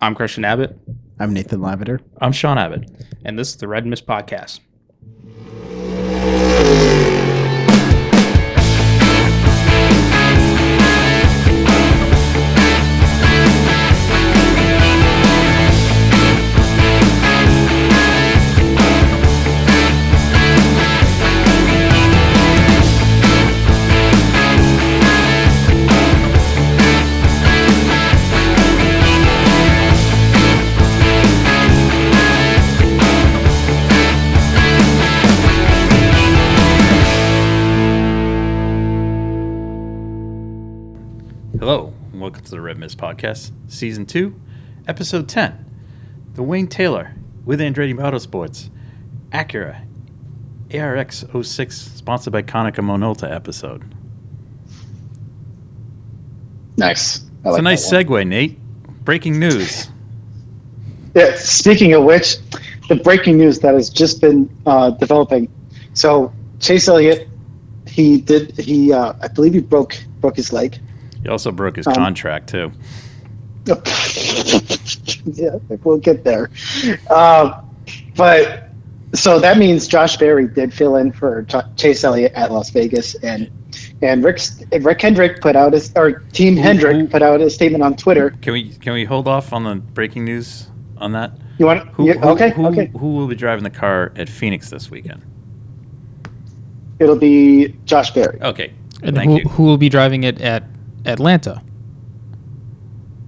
I'm Christian Abbott. I'm Nathan Lavender. I'm Sean Abbott. And this is the Red Mist Podcast. Hello, and welcome to the Red Mist Podcast, Season 2, Episode 10. The Wayne Taylor with Andretti Motorsports, Acura ARX 06, sponsored by Konica Minolta episode. Nice. It's a nice segue, Nate. Breaking news. Yeah, speaking of which, the breaking news that has just been developing. So Chase Elliott, I believe he broke his leg. He also broke his contract, too. Yeah, we'll get there. But so that means Josh Berry did fill in for Chase Elliott at Las Vegas, and Rick Hendrick put out Team Hendrick put out a statement on Twitter. Can we hold off on the breaking news on that? You want? Okay. Who will be driving the car at Phoenix this weekend? It'll be Josh Berry. Okay. And who will be driving it at Atlanta?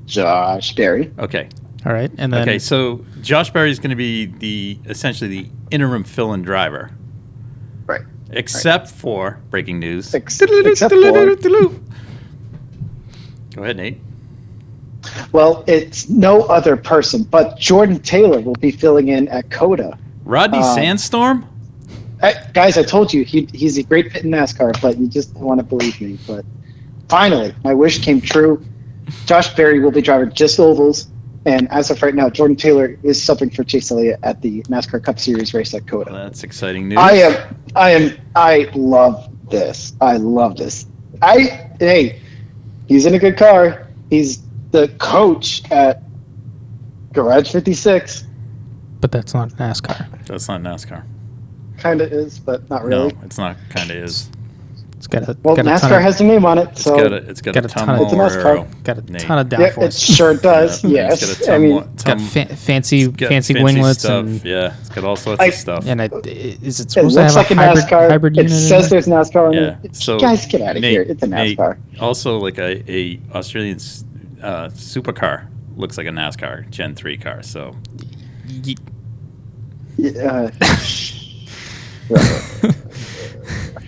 Josh Berry. Okay. All right. And then Okay, so Josh Berry is going to be essentially the interim fill-in driver. Right. Except for breaking news. Except for. Go ahead, Nate. Well, it's no other person, but Jordan Taylor will be filling in at COTA. Rodney Sandstorm? Guys, I told you he's a great fit in NASCAR, but you just don't want to believe me. But finally, my wish came true. Josh Berry will be driving just ovals, and as of right now, Jordan Taylor is subbing for Chase Elliott at the NASCAR Cup Series race at COTA. Well, that's exciting news. I love this. I love this. Hey, he's in a good car. He's the coach at Garage 56. But that's not NASCAR. That's not NASCAR. Kind of is, but not really. No, it's not. Kind of is. It's got a NASCAR has the name on it, so it's got a ton of NASCAR. Got a ton of downforce. Yeah, it sure does. Yeah, yes, it's got fancy winglets stuff. and it's got all sorts of stuff. And is it supposed it to have looks like a hybrid unit? It says there's NASCAR on it. So guys, get out of here! It's a NASCAR. Also, like a Australian supercar looks like a NASCAR Gen 3 car. So.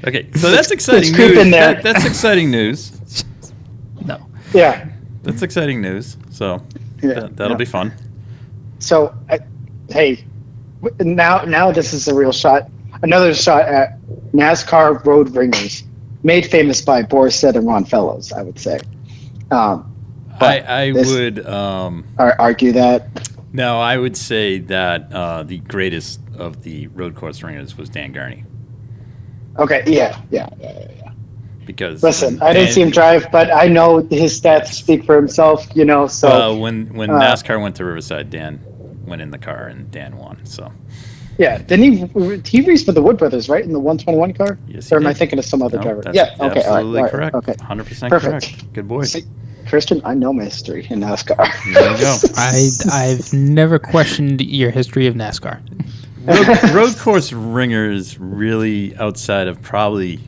Okay, so that's exciting news. That's exciting news. No. Yeah. That's exciting news. So that'll be fun. So, hey, now this is a real shot. Another shot at NASCAR road ringers, made famous by Boris Said and Ron Fellows, I would say. I would argue that. No, I would say that the greatest of the road course ringers was Dan Gurney. Okay, yeah. Because listen, I didn't see him drive, but I know his stats speak for himself. So when NASCAR went to Riverside, Dan went in the car and Dan won. So yeah, didn't he raced for the Wood Brothers, right, in the 121 car? Yes, or am I thinking of some other driver? Yeah, okay, absolutely all right, correct. Okay, 100% perfect. Correct. Good boy. See, Christian, I know my history in NASCAR. There you go. I've never questioned your history of NASCAR. Road course ringers, really, outside of probably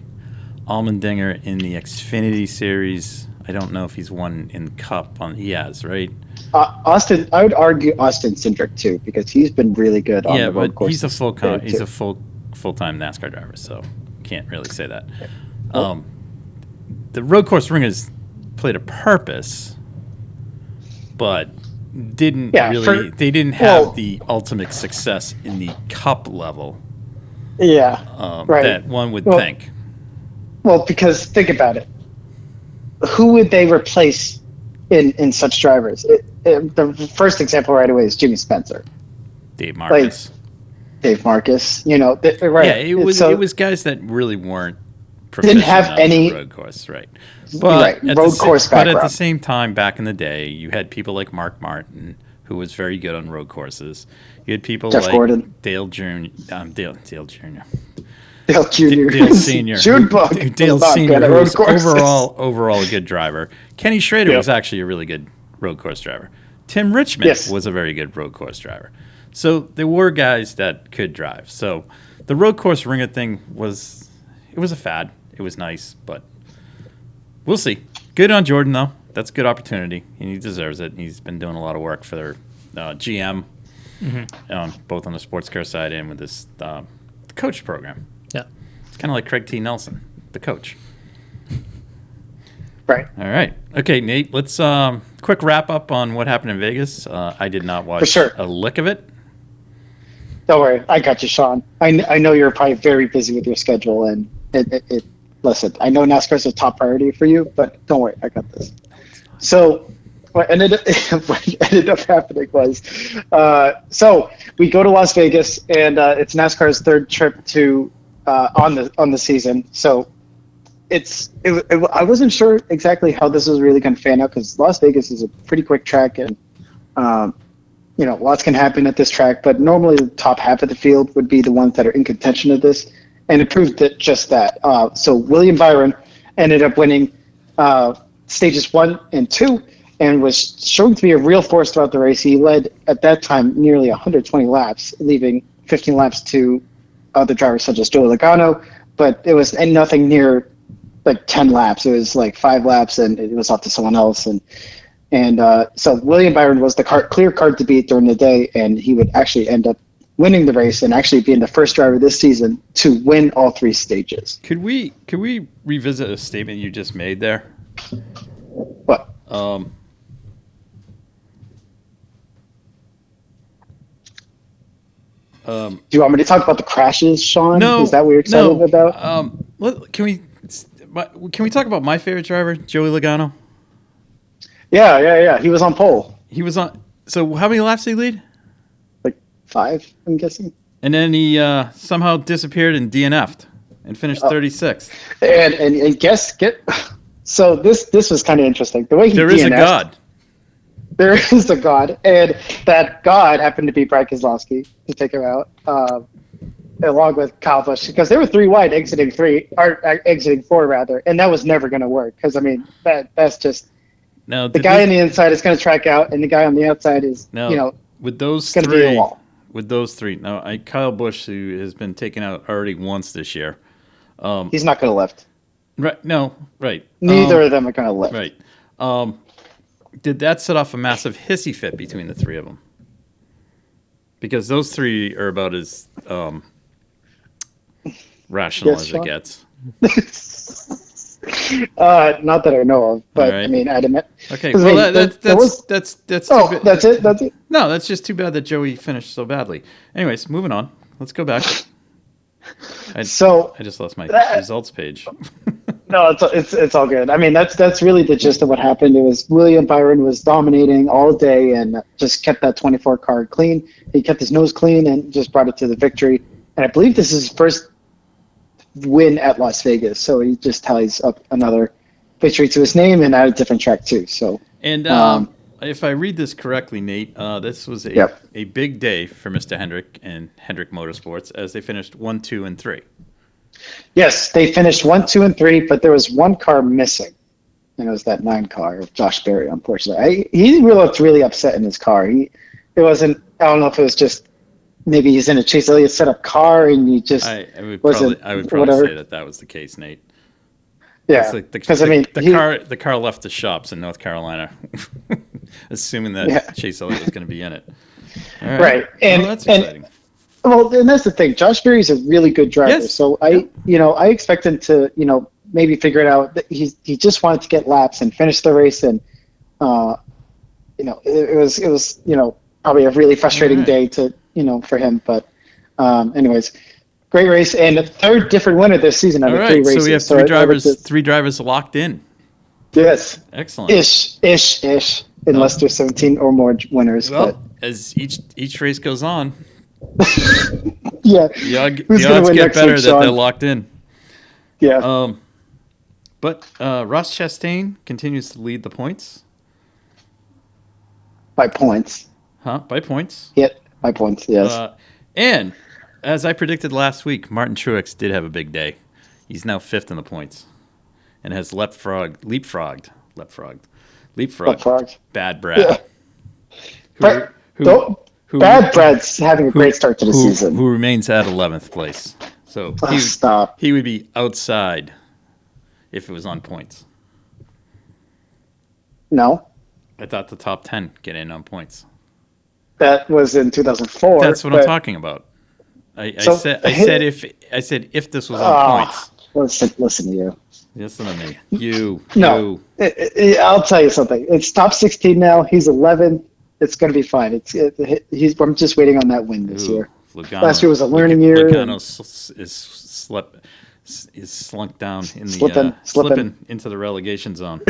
Allmendinger in the Xfinity series. I don't know if he's won in Cup on EAS, right? Austin, I would argue Austin Cindric too, because he's been really good on the road course. He's a full-time NASCAR driver, so can't really say that. The road course ringers played a purpose, but didn't they didn't have the ultimate success in the Cup level. Yeah, right. That one would think. Well, because think about it. Who would they replace in such drivers? The first example right away is Jimmy Spencer. Dave Marcus. Dave Marcus, right. Yeah, it was guys that really weren't didn't have any road course, right? But road course background. But at the same time, back in the day, you had people like Mark Martin who was very good on road courses. You had people Jeff like Gordon. Dale Jr. Dale Jr. Dale Jr. Dale Senior. Junebug. Dale was not Senior, good at who road was courses. overall a good driver. Kenny Schrader was actually a really good road course driver. Tim Richmond was a very good road course driver. So there were guys that could drive. So the road course ringer thing was a fad. It was nice, but we'll see. Good on Jordan, though. That's a good opportunity, and he deserves it. He's been doing a lot of work for their GM, both on the sports car side and with this the coach program. Yeah. It's kind of like Craig T. Nelson, the coach. Right. All right. Okay, Nate, let's quick wrap up on what happened in Vegas. I did not watch a lick of it. Don't worry. I got you, Sean. I know you're probably very busy with your schedule, and listen, I know NASCAR is a top priority for you, but don't worry. I got this. So what ended up happening was, so we go to Las Vegas, and it's NASCAR's third trip to on the season. So I wasn't sure exactly how this was really going to fan out, because Las Vegas is a pretty quick track, and lots can happen at this track. But normally the top half of the field would be the ones that are in contention of this, and it proved that just that. So William Byron ended up winning stages 1 and 2, and was shown to be a real force throughout the race. He led at that time nearly 120 laps, leaving 15 laps to other drivers such as Joey Logano, but it was nothing near like 10 laps. It was like 5 laps, and it was off to someone else. And so William Byron was the clear card to beat during the day, and he would actually end up winning the race and actually being the first driver this season to win all 3 stages. Could we revisit a statement you just made there? What? Do you want me to talk about the crashes, Sean? No. Is that what you're excited about? Can we talk about my favorite driver, Joey Logano? Yeah. He was on pole. He was on. So how many laps did he lead? Like 5, I'm guessing. And then he somehow disappeared and DNF'd and finished 36th. And get. So this was kind of interesting. The way he There DNF'd, is a God. There is a God, and that God happened to be Brad Keselowski to take him out, along with Kyle Busch, because they were 3 wide exiting 4 rather, and that was never going to work, because I mean that's just the guy on the inside is going to track out, and the guy on the outside is with those going to be a wall. With those 3, now Kyle Busch, who has been taken out already once this year, he's not going to lift. Right? No, right. Neither of them are going to lift. Right. Did that set off a massive hissy fit between the 3 of them? Because those 3 are about as rational as it gets. Not that I know of, but right. I mean, I'd admit. Okay, well, that's oh, that's it. That's it. No, that's just too bad that Joey finished so badly. Anyways, moving on. Let's go back. I just lost my results page. No, it's all good. I mean, that's really the gist of what happened. It was William Byron was dominating all day and just kept that 24 car clean. He kept his nose clean and just brought it to the victory. And I believe this is his first win at Las Vegas, so he just tallies up another victory to his name and at a different track too. So, and if I read this correctly, Nate, this was a big day for Mr. Hendrick and Hendrick Motorsports as they finished 1, 2, and 3. Yes, they finished 1, 2, and 3, but there was one car missing, and it was that 9 car of Josh Berry. Unfortunately, he looked really upset in his car. It wasn't. I don't know if it was just maybe he's in a Chase Elliott setup car, and he just I would probably say that was the case, Nate. Yeah, because the car left the shops in North Carolina, assuming that Chase Elliott was going to be in it. All right, and that's exciting. And that's the thing. Josh Berry's a really good driver, yes. So I expect him to maybe figure it out. He just wanted to get laps and finish the race, and it was probably a really frustrating day to for him. But anyways, great race and a 3rd different winner this season out of 3 races. So we have 3 drivers locked in. Yes, excellent. Ish. Unless there's 17 or more winners. Well, but as each race goes on. Yeah, the odds get better that they're locked in. Yeah. But Ross Chastain continues to lead the points. By points. By points. Yeah, by points. Yes. And as I predicted last week, Martin Truex did have a big day. He's now 5th in the points and has leapfrogged Bad Brad. Yeah. Who Bad Brad's having a great start to the season. Who remains at 11th place. So he would be outside if it was on points. No. I thought the top 10 get in on points. That was in 2004. That's what I'm talking about. I said if this was on points. Listen to you. Listen to me. You. I'll tell you something. It's top 16 now. He's 11. It's going to be fine. I'm just waiting on that win this year. Logano, Last year was a learning year. Logano is slunk down in the slipping into the relegation zone.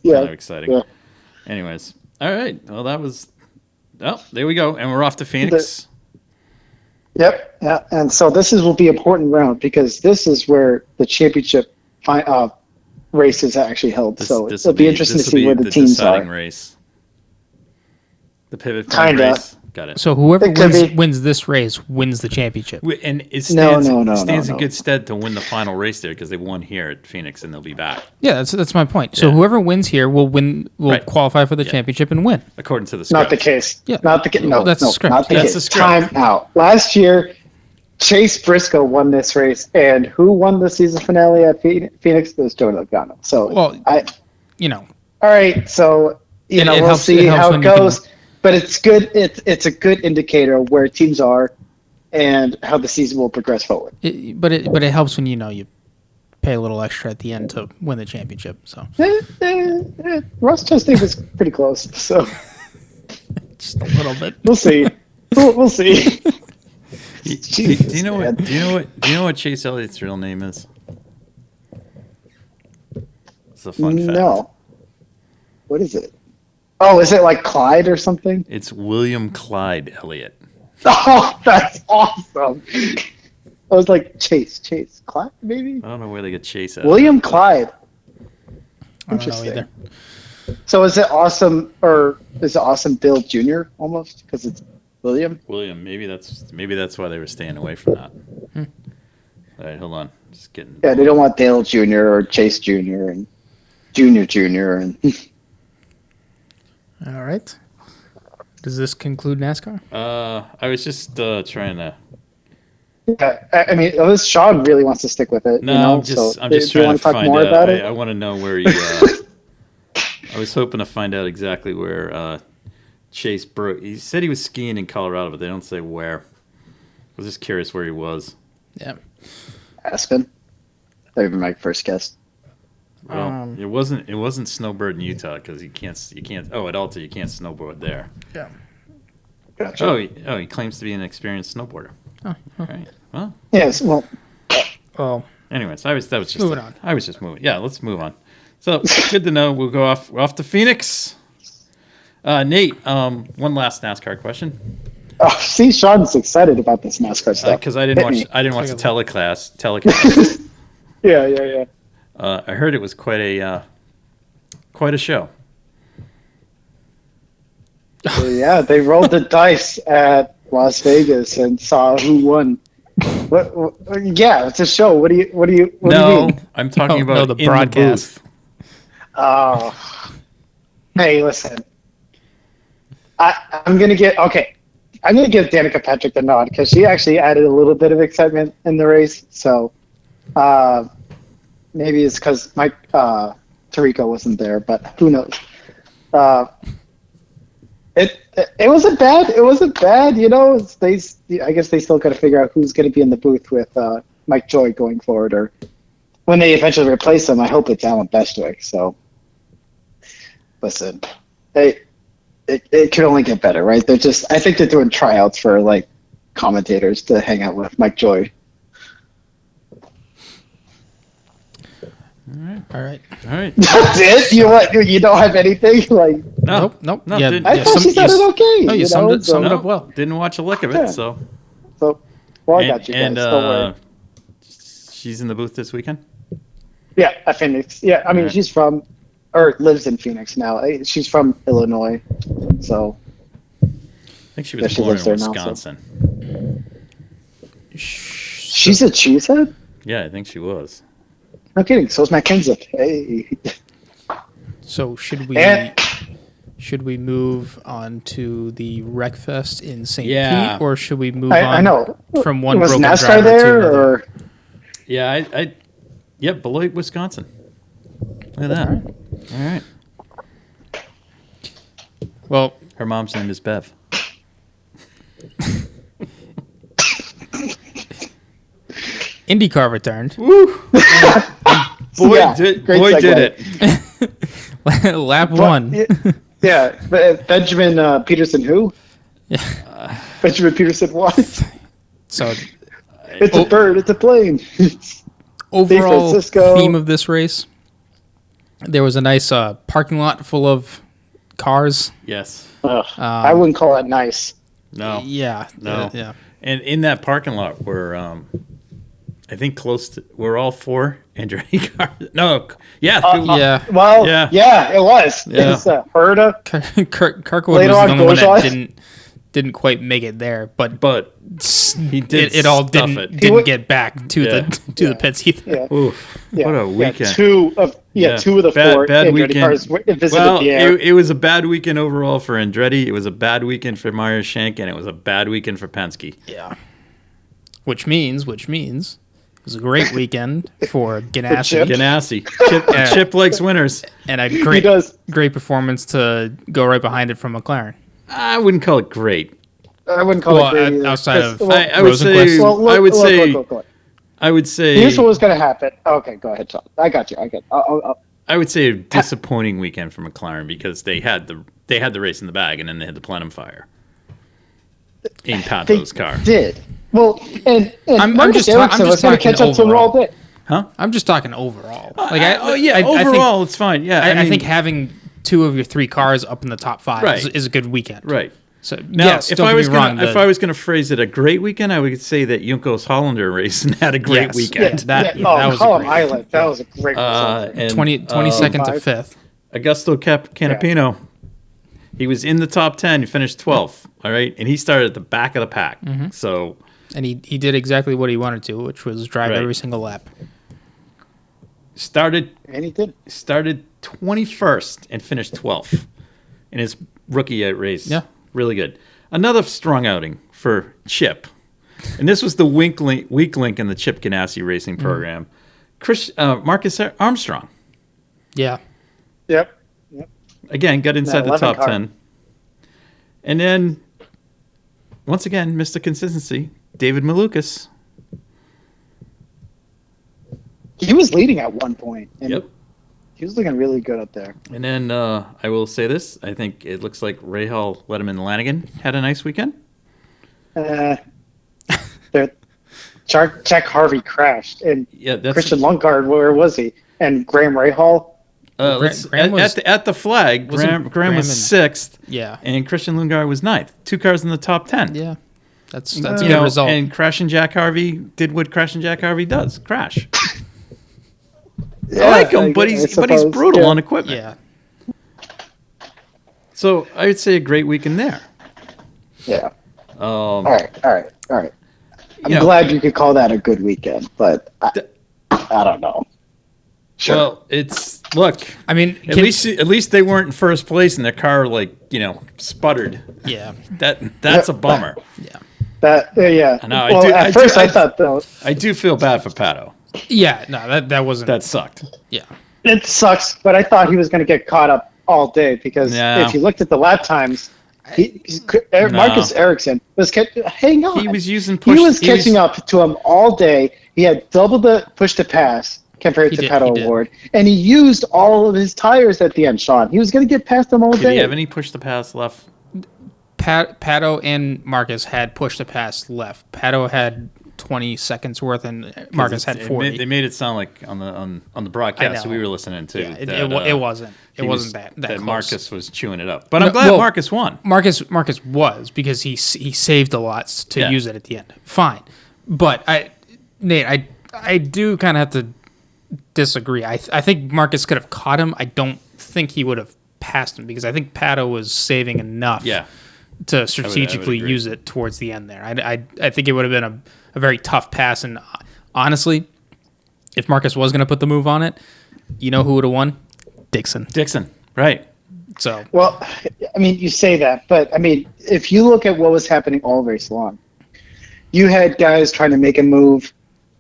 Yeah, kind of exciting. Yeah. Anyways, all right. Well, there we go, and we're off to Phoenix. Yep. Yeah, and so will be an important round because this is where the championship race is actually held. It'll be interesting to see where the teams are. Race. The pivot point race. Got it. So whoever wins this race wins the championship. And it stands in good stead to win the final race there because they won here at Phoenix and they'll be back. Yeah, that's my point. So whoever wins here will qualify for the championship and win. According to the script. Not the case. Yeah. Not the case. No, that's the script. Not the That's case. the script. Time out. Last year, Chase Briscoe won this race, and who won the season finale at Phoenix? It was Joey Logano. So, All right, so we'll see how it goes. But it's good. It's a good indicator of where teams are and how the season will progress forward. But it helps when you pay a little extra at the end to win the championship. So Ross Chastain was pretty close. So just a little bit. We'll see. We'll see. Do you know what Chase Elliott's real name is? It's a fun fact. No. What is it? Oh, is it like Clyde or something? It's William Clyde Elliott. Oh, that's awesome. I was like, Chase Clyde, maybe? I don't know where they get Chase at. William Clyde. I don't know either. So is it awesome, or is it Awesome Bill Jr. almost? Because it's William? William, maybe that's why they were staying away from that. All right, hold on. Just getting. Yeah, they don't want Dale Jr. or Chase Jr. and Jr. and. All right. Does this conclude NASCAR? I was just trying to. Yeah, I mean, unless Sean really wants to stick with it. No, I'm just trying to find out. I want to know where you. I was hoping to find out exactly where Chase broke. He said he was skiing in Colorado, but they don't say where. I was just curious where he was. Yeah. Aspen. That would be my first guess. Well, it wasn't snowbird in Utah because you can't. Oh, at Alta you can't snowboard there. Yeah. Gotcha. He claims to be an experienced snowboarder. Oh. Right. Well. Yes. Well. Anyways, that was just moving on. I was just moving. Yeah, let's move on. So good to know. We're off to Phoenix. Nate, one last NASCAR question. Oh, see, Sean's excited about this NASCAR stuff. Because I didn't watch the telecast. Yeah. I heard it was quite a show. Yeah, they rolled the dice at Las Vegas and saw who won. What? Yeah, it's a show. What do you mean? I'm talking about the broadcast. The booth. Oh, hey, listen. I'm gonna give Danica Patrick the nod because she actually added a little bit of excitement in the race. So, maybe it's because Mike Tirico wasn't there, but who knows? It wasn't bad. It wasn't bad. I guess they still got to figure out who's going to be in the booth with Mike Joy going forward, or when they eventually replace him. I hope it's Alan Bestwick. So, listen, it can only get better, right? I think they're doing tryouts for like commentators to hang out with Mike Joy. All right. That's it. You don't have anything like. Nope. Yeah, I thought she said it okay. No, you summed it up well. Didn't watch a lick of it, so. So, I got you guys. Don't worry. She's in the booth this weekend. Yeah, at Phoenix. Yeah, I mean, she's from, or lives in Phoenix now. She's from Illinois, so. think she was she born lives in there now, so. Wisconsin. She's a cheesehead? Yeah, I think she was. No kidding. So is Matt Kenseth. Hey. So And- should we move on to the wreckfest in St. Yeah. Pete, or should we move I on know. from one Was broken NASCAR driver to there, another? or Yeah, yep, Beloit, Wisconsin. Look at that. All right. Well, Her mom's name is Bev. IndyCar returned. Boy, Yeah, did great segue. it. Lap one. Yeah, but Benjamin Peterson, who? Yeah. Benjamin Peterson, what? So It's a bird. It's a plane. overall Francisco. theme of this race, there was a nice parking lot full of cars. Yes. I wouldn't call that nice. No. Yeah. No. Yeah. And in that parking lot were, I think we're all four Andretti cars. No. Yeah. Yeah. Well, Yeah. yeah, it was. Yeah. It's Herta. Kirkwood was Later the on, only one that Grosjean. didn't quite make it there, but he did it all stuff didn't it. didn't get back to Yeah. the pits either. Yeah. Oof. Yeah. What a weekend. Yeah, two of the four bad Andretti weekend. cars visited Well, the air. it was a bad weekend overall for Andretti. It was a bad weekend for Meyer Shank, and it was a bad weekend for Penske. Yeah. Which means it was a great weekend for Ganassi Chip. Ganassi. Chip likes winners. and a He does. great performance to go right behind it from McLaren. I wouldn't call it great. I wouldn't call Well, it great either. outside of I would say. Rosenquist. Well, I would say. look. I would say. Here's what was going to happen. Okay, go ahead, Tom. I got you. I would say a disappointing weekend for McLaren because they had the race in the bag and then they had the plenum fire in Pato's car. Did. Well, and I'm Marcus just Ericsson was going to talking catch up to him all overall. day. Huh? I'm just talking overall. Overall, it's fine. Yeah, I mean, think having two of your three cars up in the top five Right. is a good weekend. right. So Now, yes, if don't I get was me wrong. if I was going to phrase it a great weekend, I would say that Junko's Hollander race had a great Yes. weekend. that Oh, was a Column great Island. That was a great result. And 20 seconds to five. fifth. Augusto Canapino, he was in the top 10. He finished 12th. All right, and he started at the back of the pack. Mm-hmm. So And he did exactly what he wanted to, which was drive Right. every single lap. started And he did. 21st and finished 12th in his rookie race. Yeah. Really good. Another strong outing for Chip. And this was the weak link in the Chip Ganassi racing program. Marcus Armstrong. Yeah. Yep. Again, got inside the 11 top car. 10. And then, once again, Mr. Consistency, David Malukas. He was leading at one point. And Yep. He was looking really good up there. And then I will say this. I think it looks like Rahal, Letterman, Lanigan had a nice weekend. Jack Harvey crashed, and Yeah, that's Christian Lundgaard, where was he? And Graham Rahal. Graham was- at the flag, Wasn't Graham was Graham in- sixth, Yeah. and Christian Lundgaard was ninth. 2 cars in the top 10. Yeah. That's a You good know, result. And Crash and Jack Harvey did what Crash and Jack Harvey does: crash. I like him, but he's brutal on equipment. yeah. So I would say a great weekend there. Yeah. Um, All right. I'm you know, glad you could call that a good weekend, but I don't know. Sure. Well, it's look. I mean, At least they weren't in first place, and their car sputtered. yeah. That's a bummer. Yeah. Yeah. know, I Well, do- at first I thought though I do feel bad for Pato. Yeah. No, that wasn't. That sucked. yeah. it sucks, but I thought he was going to get caught up all day because No. if you looked at the lap times, Marcus Ericsson was hang on. He was using He push. was catching up to him all day. He had double the push to pass compared He to did, Pato he did. Award, and he used all of his tires at the end. Sean, he was going to get past them all Did day. he have any push to pass left? Pato and Marcus had pushed the pass left. Pato had 20 seconds worth, and Marcus had 40. They made it sound like on the broadcast know. we were listening to. Yeah, that, it wasn't. It he wasn't that close. Marcus was chewing it up. But I'm glad well, Marcus won. Marcus was because he saved a lot to Yeah. use it at the end. Fine, but Nate, I do kind of have to disagree. I think Marcus could have caught him. I don't think he would have passed him because I think Pato was saving enough. Yeah. to strategically agree. use it towards the end there. I think it would have been a very tough pass. And honestly, if Marcus was going to put the move on it, you know who would have won? Dixon. Right. So, Well, I mean, you say that, but I mean, if you look at what was happening all race long, you had guys trying to make a move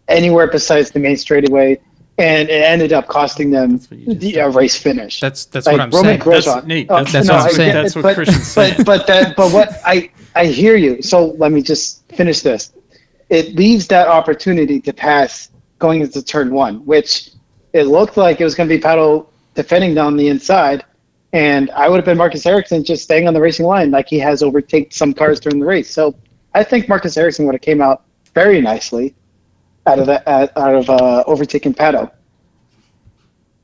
anywhere besides the main straightaway, and it ended up costing them the race finish. that's Like, what I'm Roman saying. Grosjean. Nate, that's no, what I'm I saying. get it, That's what Christian's saying. But what I hear you. So let me just finish this. It leaves that opportunity to pass going into turn one, which it looked like it was going to be Pato defending down the inside, and I would have been Marcus Ericsson just staying on the racing line like he has overtaken some cars during the race. So I think Marcus Ericsson would have came out very nicely out of overtaking Pato.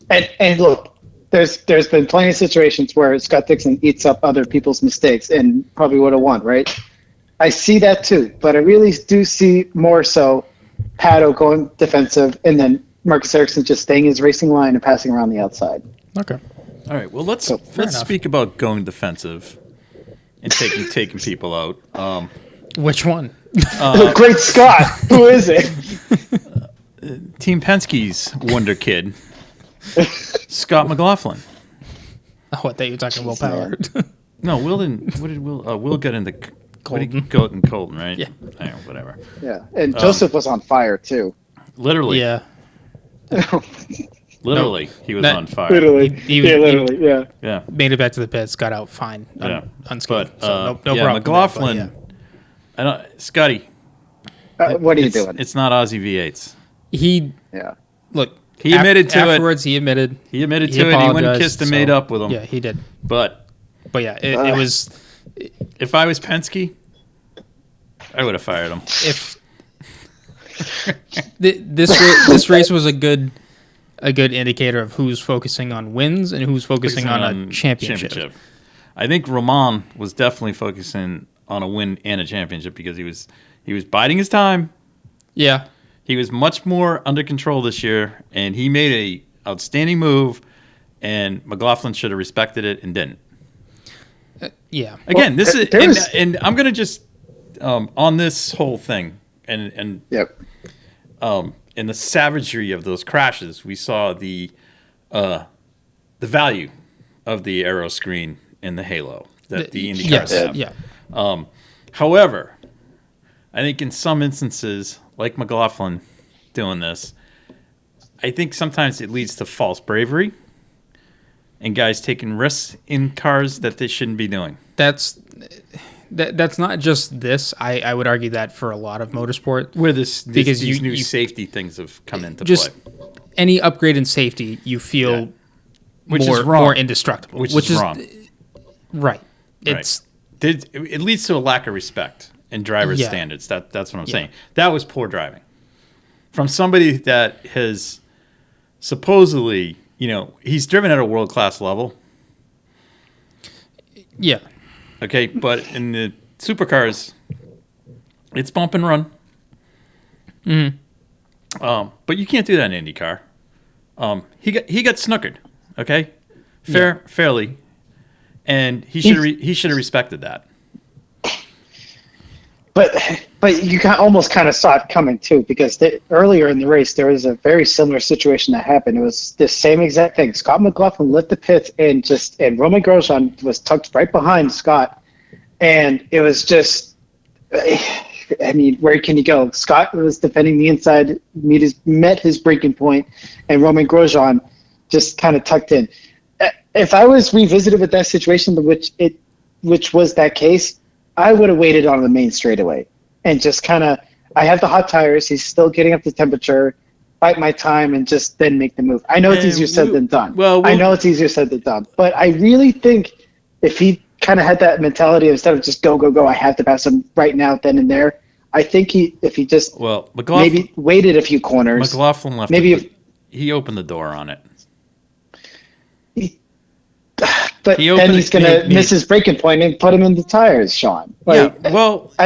And look, there's been plenty of situations where Scott Dixon eats up other people's mistakes and probably would have won, right? I see that too, but I really do see more so Pato going defensive and then Marcus Ericsson just staying his racing line and passing around the outside. Okay. All right. Well, let's enough. speak about going defensive and taking people out. Which one? Great Scott, who is it? Team Penske's wonder kid, Scott McLaughlin. Oh, what that you're talking Will Power? No, Will didn't. What did Will? Will got into Colton. Colton, right? Yeah. I know, whatever. Yeah, and Joseph was on fire too. Literally. Yeah. Literally, he was That- on fire. Literally, He yeah. Yeah. made it back to the pits, got out fine, Yeah. unscathed. But So no yeah, problem. McLaughlin. There, but I don't, Scotty. What are you it's, doing? It's not Aussie V8s. yeah. He Yeah. look. He admitted to it. Afterwards, he admitted. He admitted to it. He went and apologized, kissed and so- made up with him. Yeah, he did. But But yeah, it was if I was Penske, I would have fired him. if this race was a good indicator of who's focusing on wins and who's focusing on a championship. I think Roman was definitely focusing on a win and a championship because he was biding his time. Yeah, He was much more under control this year, and he made a outstanding move, and McLaughlin should have respected it and didn't. yeah. Again, this is there was- and I'm gonna just on this whole thing and Yep. in the savagery of those crashes, we saw the value of the aero screen in the halo that the IndyCars Yes, have. yeah. However, I think in some instances, like McLaughlin doing this, I think sometimes it leads to false bravery and guys taking risks in cars that they shouldn't be doing. That's not just this. I would argue that for a lot of motorsport. Where Because these new you- safety things have come into Just play. any upgrade in safety, you feel Which is more wrong. more indestructible. Which is wrong. Right. It's It leads to a lack of respect in driver's Yeah. standards. That's what I'm saying. That was poor driving from somebody that has supposedly, he's driven at a world class level. yeah. Okay, but in the supercars, it's bump and run. But you can't do that in IndyCar. He got snookered. Okay, fairly, and he should have respected that. But you almost kind of saw it coming too, because earlier in the race there was a very similar situation that happened. It was the same exact thing. Scott McLaughlin lit the pits and Roman Grosjean was tucked right behind Scott, and it was just, I mean, where can you go? Scott was defending the inside, met his breaking point, and Roman Grosjean just kind of tucked in. If I was revisited with that situation, which was that case, I would have waited on the main straightaway and just kind of, I have the hot tires. He's still getting up to temperature, bite my time, and just then make the move. I know it's easier said than done. I know it's easier said than done. But I really think if he kind of had that mentality instead of just go, I have to pass him right now, then and there. I think if he just maybe waited a few corners. McLaughlin left. He openpened the door on it. But then he's going to miss his breaking point and put him in the tires, Sean. I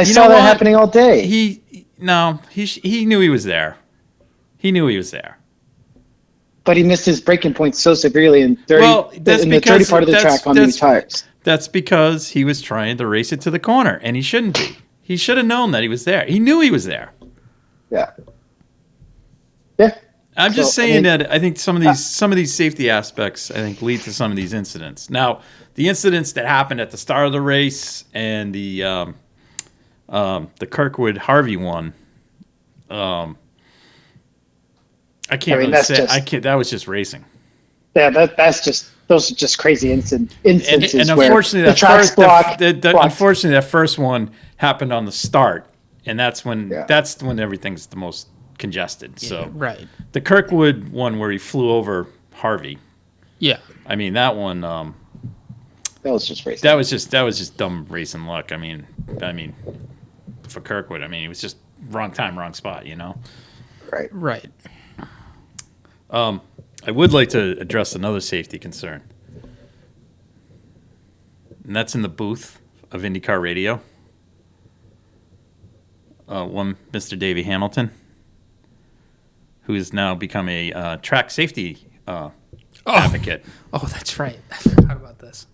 saw that happening all day. He knew he was there. He knew he was there. but he missed his braking point so severely in the dirty part of the track on new tires. That's because he was trying to race it to the corner, and he shouldn't be. He should have known that he was there. He knew he was there. Yeah. Yeah. I'm just saying that I think some of these safety aspects I think lead to some of these incidents. Now, the incidents that happened at the start of the race and the Kirkwood Harvey one, I can't really say. That was just racing. Yeah, those are just crazy instances. And unfortunately, unfortunately, that first one happened on the start, and that's when everything's the most congested. So right. The Kirkwood one where he flew over Harvey. Yeah. I mean that one. That was just racing. That was just dumb racing luck. I mean, for Kirkwood, I mean, it was just wrong time, wrong spot. You know. Right. Right. I would like to address another safety concern, and that's in the booth of IndyCar Radio. One Mr. Davey Hamilton, who has now become a track safety advocate. Oh, that's right. I forgot about this.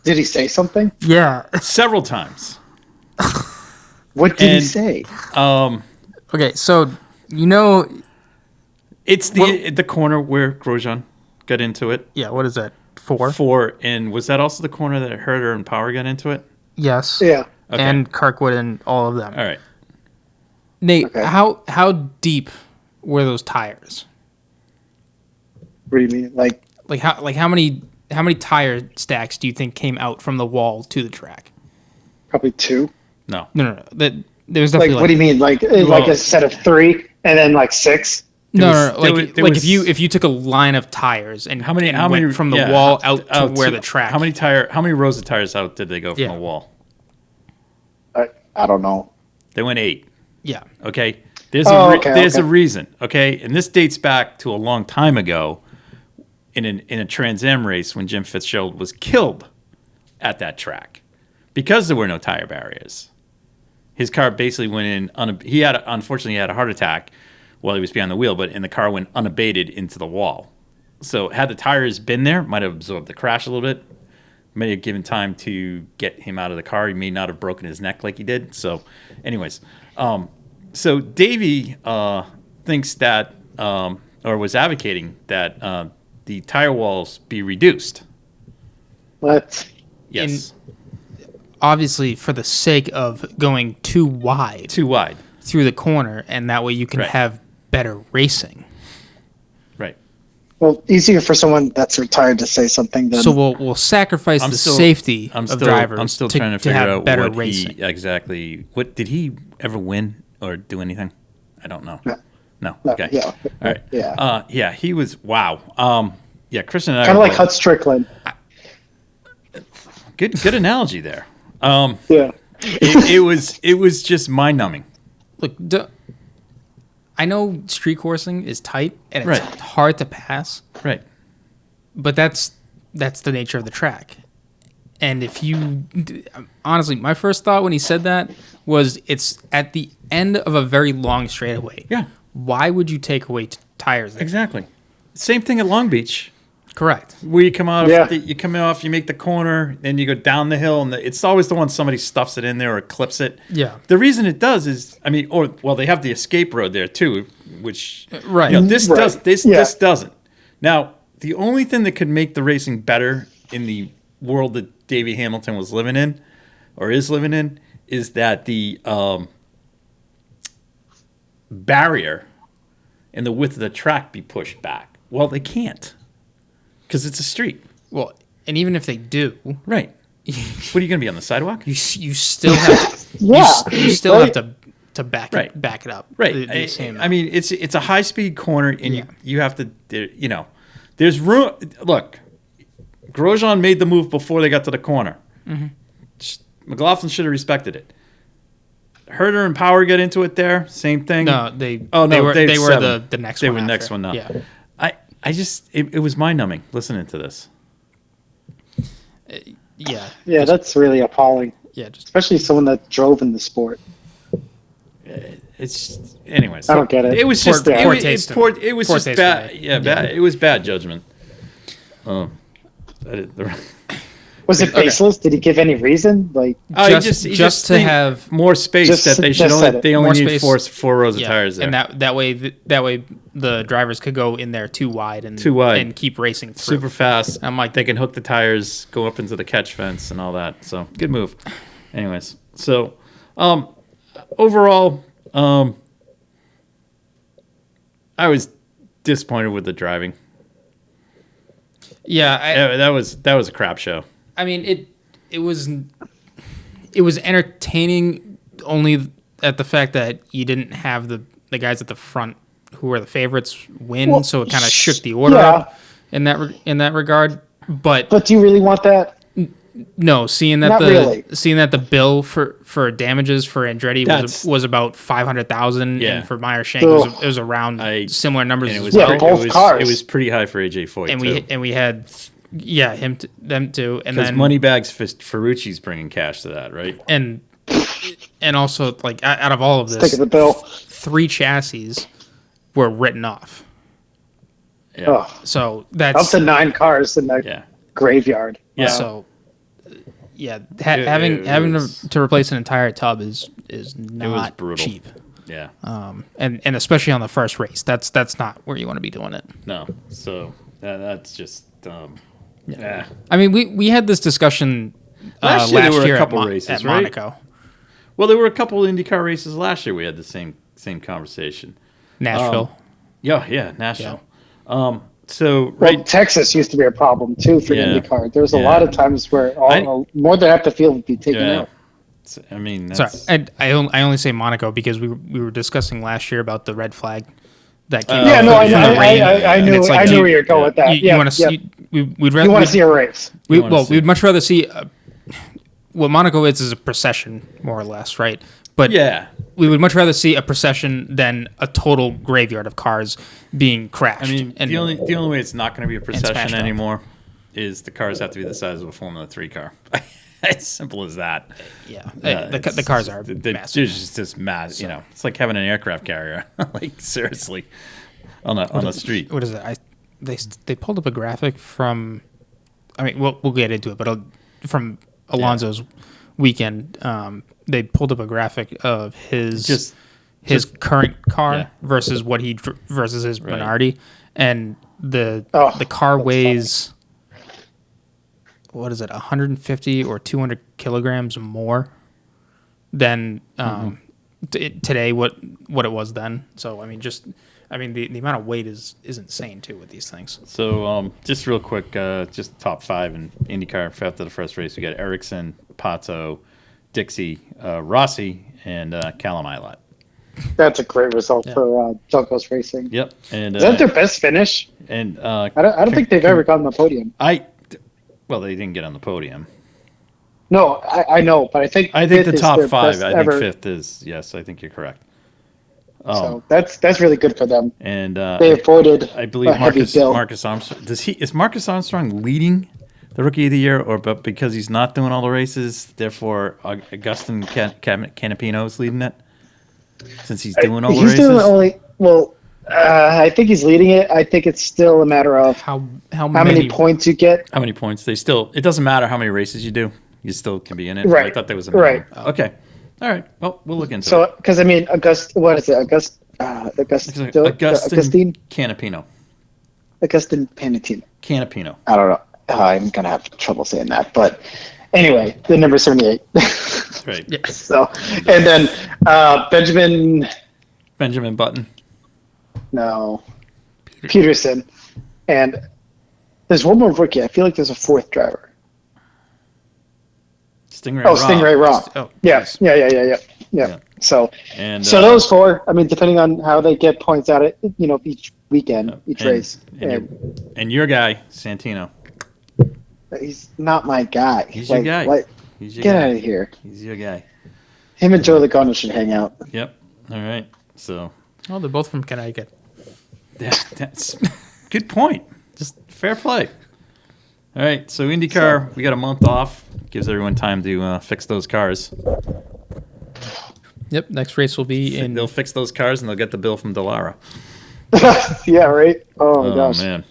Did he say something? Yeah. Several times. What did he say? Okay, so it's the corner where Grosjean got into it. Yeah, what is that? 4? 4, and was that also the corner that Herder and Power got into it? Yes. Yeah. Okay. And Kirkwood and all of them. All right. Nate, Okay. how deep were those tires? What do you mean? Like how many tire stacks do you think came out from the wall to the track? probably 2. No. No. There was definitely What do you mean? Like a set of 3 and then like 6? No. If you took a line of tires and How many went from the wall out to where the track. How many rows of tires out did they go from the wall? I don't know. They went 8. Yeah. Okay. There's a reason. Okay, and this dates back to a long time ago, in a Trans Am race when Jim Fitzgerald was killed at that track because there were no tire barriers. His car basically went in. Unfortunately, he had a heart attack while he was behind the wheel, and the car went unabated into the wall. So had the tires been there, might have absorbed the crash a little bit. May have given time to get him out of the car. He may not have broken his neck like he did. So, anyways, so Davey thinks that, or was advocating that the tire walls be reduced. What? Yes. Obviously, for the sake of going too wide through the corner, and that way you can have better racing. Right. Well, easier for someone that's retired to say something than. So we'll sacrifice safety of drivers. I'm still trying to figure out better what racing. What did he ever win or do anything? I don't know. No. Okay. Yeah. All right. Yeah. He was wow. Yeah, Christian and I kind of like Hut Strickland. Good analogy there. Yeah. It was just mind numbing. Look, I know street coursing is tight and it's hard to pass. Right. But that's the nature of the track. And if you honestly, my first thought when he said that was it's at the end of a very long straightaway. Yeah. Why would you take away tires there? Exactly. Same thing at Long Beach. Correct. Where you come out, you come off, you make the corner, and you go down the hill, and it's always the one somebody stuffs it in there or clips it. Yeah. The reason it does is, they have the escape road there too, which this doesn't. Now, the only thing that could make the racing better in the world that Davey Hamilton was living in, or is living in, is that the barrier and the width of the track be pushed back. Well, they can't. Because it's a street. Well, and even if they do, right? What are you going to be on the sidewalk? You still have to. You still have to back it up. Right. It's a high speed corner, and you have to. There's room. Look, Grosjean made the move before they got to the corner. Mm-hmm. McLaughlin should have respected it. Herder and Power get into it there. Same thing. No, they were the next one. They were the next one now. Yeah. It was mind numbing listening to this. Yeah, that's really appalling. Yeah, especially someone that drove in the sport. it's anyways. I don't get it. It was Poor- just poor it taste. was it was Poor just taste bad. for me. Yeah, bad. It was bad judgment. Was it baseless? Did he give any reason? Like, he Just just to think have more space just- that they should just said only it. they only More need space. four rows of tires there. and that way the drivers could go in there too wide and keep racing through. super fast. I'm like, They can hook the tires, go up into the catch fence, and all that. So good move. Anyways, so overall, I was disappointed with the driving. yeah, That was a crap show. I mean it was entertaining only at the fact that you didn't have the guys at the front who were the favorites win, Well, so it kind of shook the order yeah. up in that regard. But do you really want that? no, seeing that Not really. the bill for damages for Andretti That's- was about 500,000, Yeah. and for Meyer Shank it was around I- similar numbers And it as was well. Yeah, both cars. It was pretty high for AJ Foyt and too. we had them too, and Because then Moneybags Ferrucci's bringing cash to that, right? and also like out of all of Take this, the bill. 3 chassis were written off. Yeah. Oh, So up that's to 9 cars in the Yeah. graveyard. Yeah. so. Yeah, It having was- to replace an entire tub is not brutal. cheap. Yeah. And especially on the first race, that's not where you want to be doing it. No. So that's just yeah. I mean, we had this discussion Last last year there were a year couple at, races, at right? Monaco, Well, there were a couple IndyCar races last year. We had the same conversation. Nashville. Yeah, Nashville. So Well, right, Texas used to be a problem too for Yeah. IndyCar. There was a Yeah. lot of times where more than half the field would be taken yeah. out. So, I mean, Sorry, that's, I only say Monaco because we were discussing last year about the red flag that came. Yeah, out no, from the rain, I and knew it's like, I do knew you- where you're going with that. You want to see? We'd rather You want to see a race? we'd much rather see what Monaco is a procession, more or less, right? But yeah. we would much rather see a procession than a total graveyard of cars being crashed. I mean, the only way it's not going to be a smashed procession up. anymore is the cars have to be the size of a Formula 3 car. It's simple as that. yeah, the It's- cars are they're massive. just mad. You know, it's like having an aircraft carrier. Like seriously, on a street. What is it? They pulled up a graphic from. I mean, we'll get into it, but from Alonso's weekend, they pulled up a graphic of his current car versus what versus his Right. Minardi, and the car that's weighs what is it, 150 or 200 kilograms more than today what it was then. So I mean, the amount of weight is insane too with these things. So just real quick, just top 5 in IndyCar after the first race. We got Ericsson, Pato, Dixie, Rossi, and Callum Ilott. That's a great result for Juncos Racing. Yep. And Is that their best finish? and I don't think they've ever gotten the podium. well, they didn't get on the podium. No, I know, but I think the fifth is top their 5. best I think ever. fifth is yes. I think you're correct. So that's really good for them. And They avoided I believe a heavy bill. Marcus Armstrong. Is Marcus Armstrong leading the Rookie of the Year, or but because he's not doing all the races, therefore Augustin Canapino is leading it since he's doing all the He's races? doing I think he's leading it. I think it's still a matter of How how many points you get. How many points? It doesn't matter how many races you do. You still can be in it. Right. I thought there was a Right. minimum. Okay. All right. Well, we'll look into So, it. because I mean, Augustine Augustin Canapino. Augustine Panatino. Canapino. I don't know. I'm gonna have trouble saying that, but anyway, the number 78. Right. Yeah. So, and then Benjamin Button. Peterson, and there's one more rookie. I feel like there's a 4th driver. Stingray. Oh, Robb. Stingray Robb. Oh, Yeah. nice. Yeah. So, And those 4. I mean, depending on how they get points out of each weekend, each race. And your guy Santino. He's not my guy. He's your guy. He's your Get guy. out of here. He's your guy. Him and Joe Logano should hang out. Yep. All right. So Oh, they're both from Connecticut. that's good point. Just fair play. All right. So IndyCar, we got a month off. Gives everyone time to fix those cars. Yep. Next race will be in. They'll fix those cars and they'll get the bill from Dallara. Yeah, right? Oh, my gosh. Man.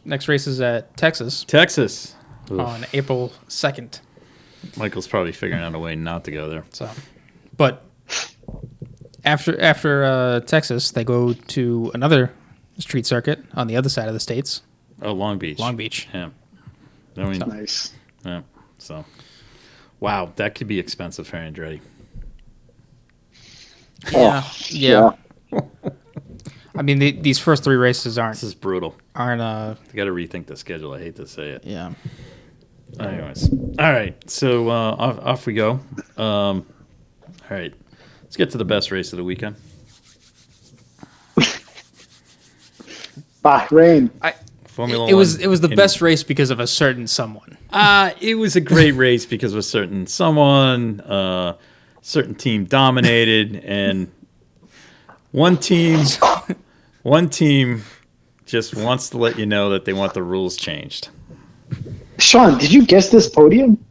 Next race is at Texas Texas. on April 2nd. Michael's probably figuring out a way not to go there. So, but after Texas, they go to another street circuit on the other side of the states. Oh, Long Beach. Long Beach. Yeah. I mean, Nice. yeah. So, wow, that could be expensive for Andretti. Yeah. Oh, Yeah. I mean, these first three races This is brutal. aren't You got to rethink the schedule. I hate to say it. yeah. Anyways, all right. So off we go. All right, let's get to the best race of the weekend. Bahrain. Formula It was One the in- best race because of a certain someone. It was a great race because of a certain someone. Certain team dominated, and one team just wants to let you know that they want the rules changed. Sean, did you guess this podium?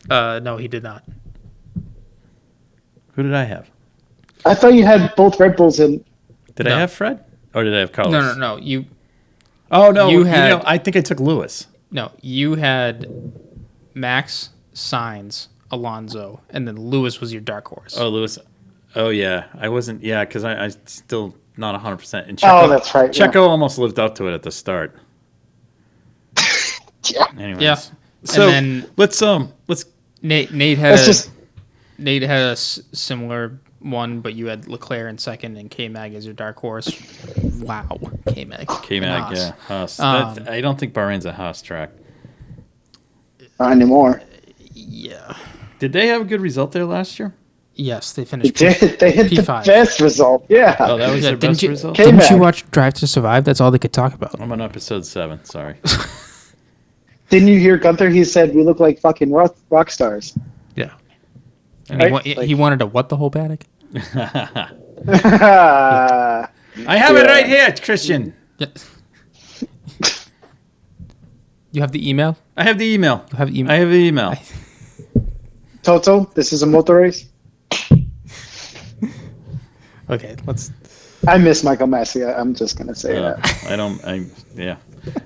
No, he did not. Who did I have? I thought you had both Red Bulls in. Did No. I have Fred? Or did I have Carlos? No. You Oh, no. You had- I think I took Lewis. you had Max, Sainz, Alonso, and then Lewis was your dark horse. Oh, Lewis. Oh, yeah. I wasn't. Yeah, because I still not 100%. And Checo, that's right, yeah. Checo almost lived up to it at the start. Yeah. Anyways. Yeah. So And then- let's Nate had That's just. Nate had a similar one, but you had Leclerc in second and K-Mag as your dark horse. Wow, K-Mag. K-Mag, Haas. yeah. Haas. Um, I don't think Bahrain's a Haas track. Not anymore. Yeah. Did they have a good result there last year? Yes, they They finished. did. They hit the P5. best result. Yeah. Oh, that was Yeah, their didn't best you- result? K- Didn't you K-Mag. watch Drive to Survive? That's all they could talk about. I'm on episode 7. Sorry. Didn't you hear Gunther? He said we look like fucking rock stars. Yeah. And he, Right? he wanted to what the whole paddock? I have it Yeah. right here, Christian. Yeah. You have the email? I have the email. You have the email. I have the email. Toto, this is a motor race. Okay, let's. I miss Michael Massey. I'm just gonna say that.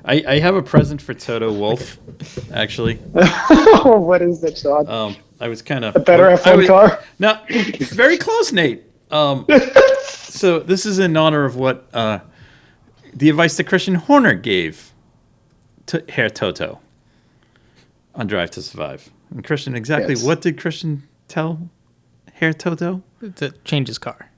I have a present for Toto Wolff, actually. What is that, Sean? I was kind of A better F1 car? No, very close, Nate. So this is in honor of what the advice that Christian Horner gave to Herr Toto on Drive to Survive. And Christian, exactly Yes. what did Christian tell Herr Toto? To change his car.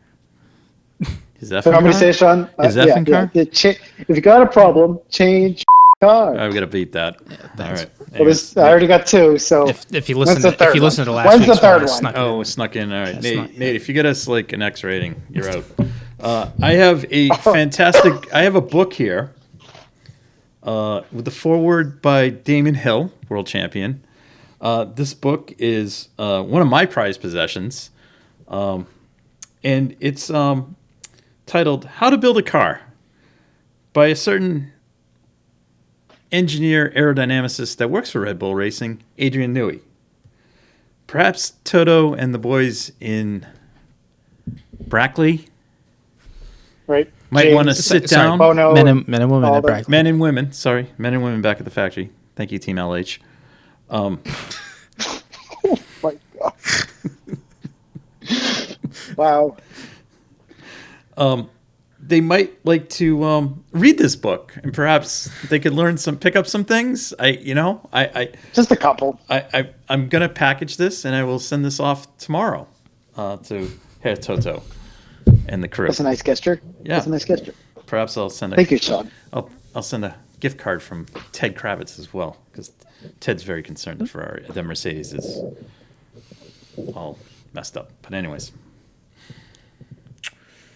His F1 So I'm gonna car? say, Sean. His effing car? If you got a problem, change car. I've got to beat that. All thanks. right. Well, I already got two. So If you listen, When's the if third you listen to one? last When's the week's third one, I one? snuck it Oh, in. it snuck in. All right, It's Nate. not- Nate, if you get us like an X rating, you're out. I have a fantastic. I have a book here with the foreword by Damon Hill, world champion. This book is one of my prized possessions, and it's titled "How to Build a Car" by a certain engineer aerodynamicist that works for Red Bull Racing, Adrian Newey. Perhaps Toto and the boys in Brackley right, might James, want to sit Sorry, down. Bono, Men and women all at the- Bragg. Men and women, sorry. Men and women back at the factory. Thank you, Team LH. Oh my God. Wow. They might like to read this book, and perhaps they could pick up some things. Just a couple. I'm gonna package this, and I will send this off tomorrow to Herr Toto and the crew. That's a nice gesture. Yeah. That's a nice gesture. Perhaps I'll send Thank you, Sean. I'll send a gift card from Ted Kravitz as well, because Ted's very concerned that Ferrari, the Mercedes is all messed up. But anyways,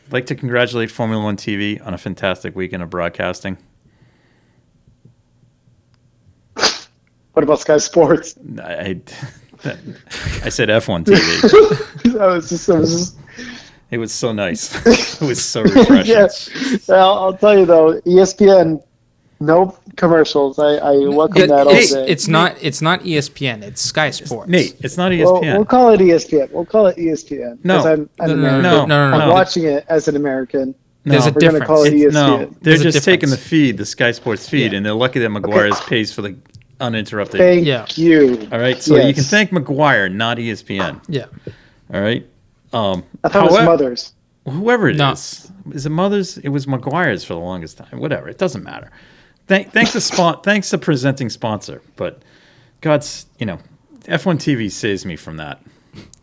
I'd like to congratulate Formula One TV on a fantastic weekend of broadcasting. What about Sky Sports? I said F1 TV. That was just It was so nice. It was so refreshing. yeah. Well, I'll tell you though, ESPN, nope, commercials. I welcome that all day. It's not ESPN. It's Sky Sports. Nate, it's not Well, ESPN. we'll call it ESPN. We'll call it ESPN. No. Because I'm an American. No. I'm watching it as an American. There's a We're going to call it difference. ESPN. No, they're There's a just taking the difference. feed, the Sky Sports feed, and they're lucky that McGuire's pays for the uninterrupted. Thank you. All right, so Yes. you can thank McGuire, not ESPN. Yeah. All right. I thought it was Mother's. Whoever it No. is it Mother's? It was McGuire's for the longest time. Whatever, it doesn't matter. Thanks the presenting sponsor, but God's, F1 TV saves me from that,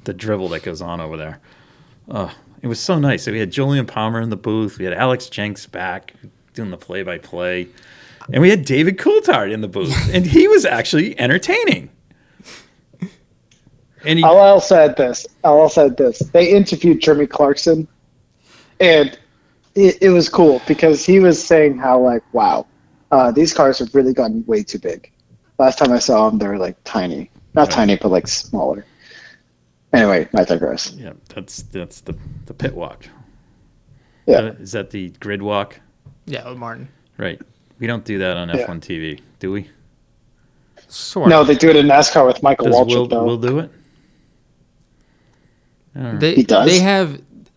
the dribble that goes on over there. It was so nice. So we had Julian Palmer in the booth. We had Alex Jenks back doing the play-by-play. And we had David Coulthard in the booth. And he was actually entertaining. And I'll also add this. They interviewed Jeremy Clarkson, and it was cool because he was saying how, like, wow, these cars have really gotten way too big. Last time I saw them, they were, like, tiny. Not tiny, but, like, smaller. Anyway, I digress. yeah, that's the pit walk. Yeah. Is that the grid walk? Yeah, with Martin. Right. We don't do that on Yeah. F1 TV, do we? Sort No, of. they do it in NASCAR with Michael Does Waltrip, though. Will do it? I don't know. They He does?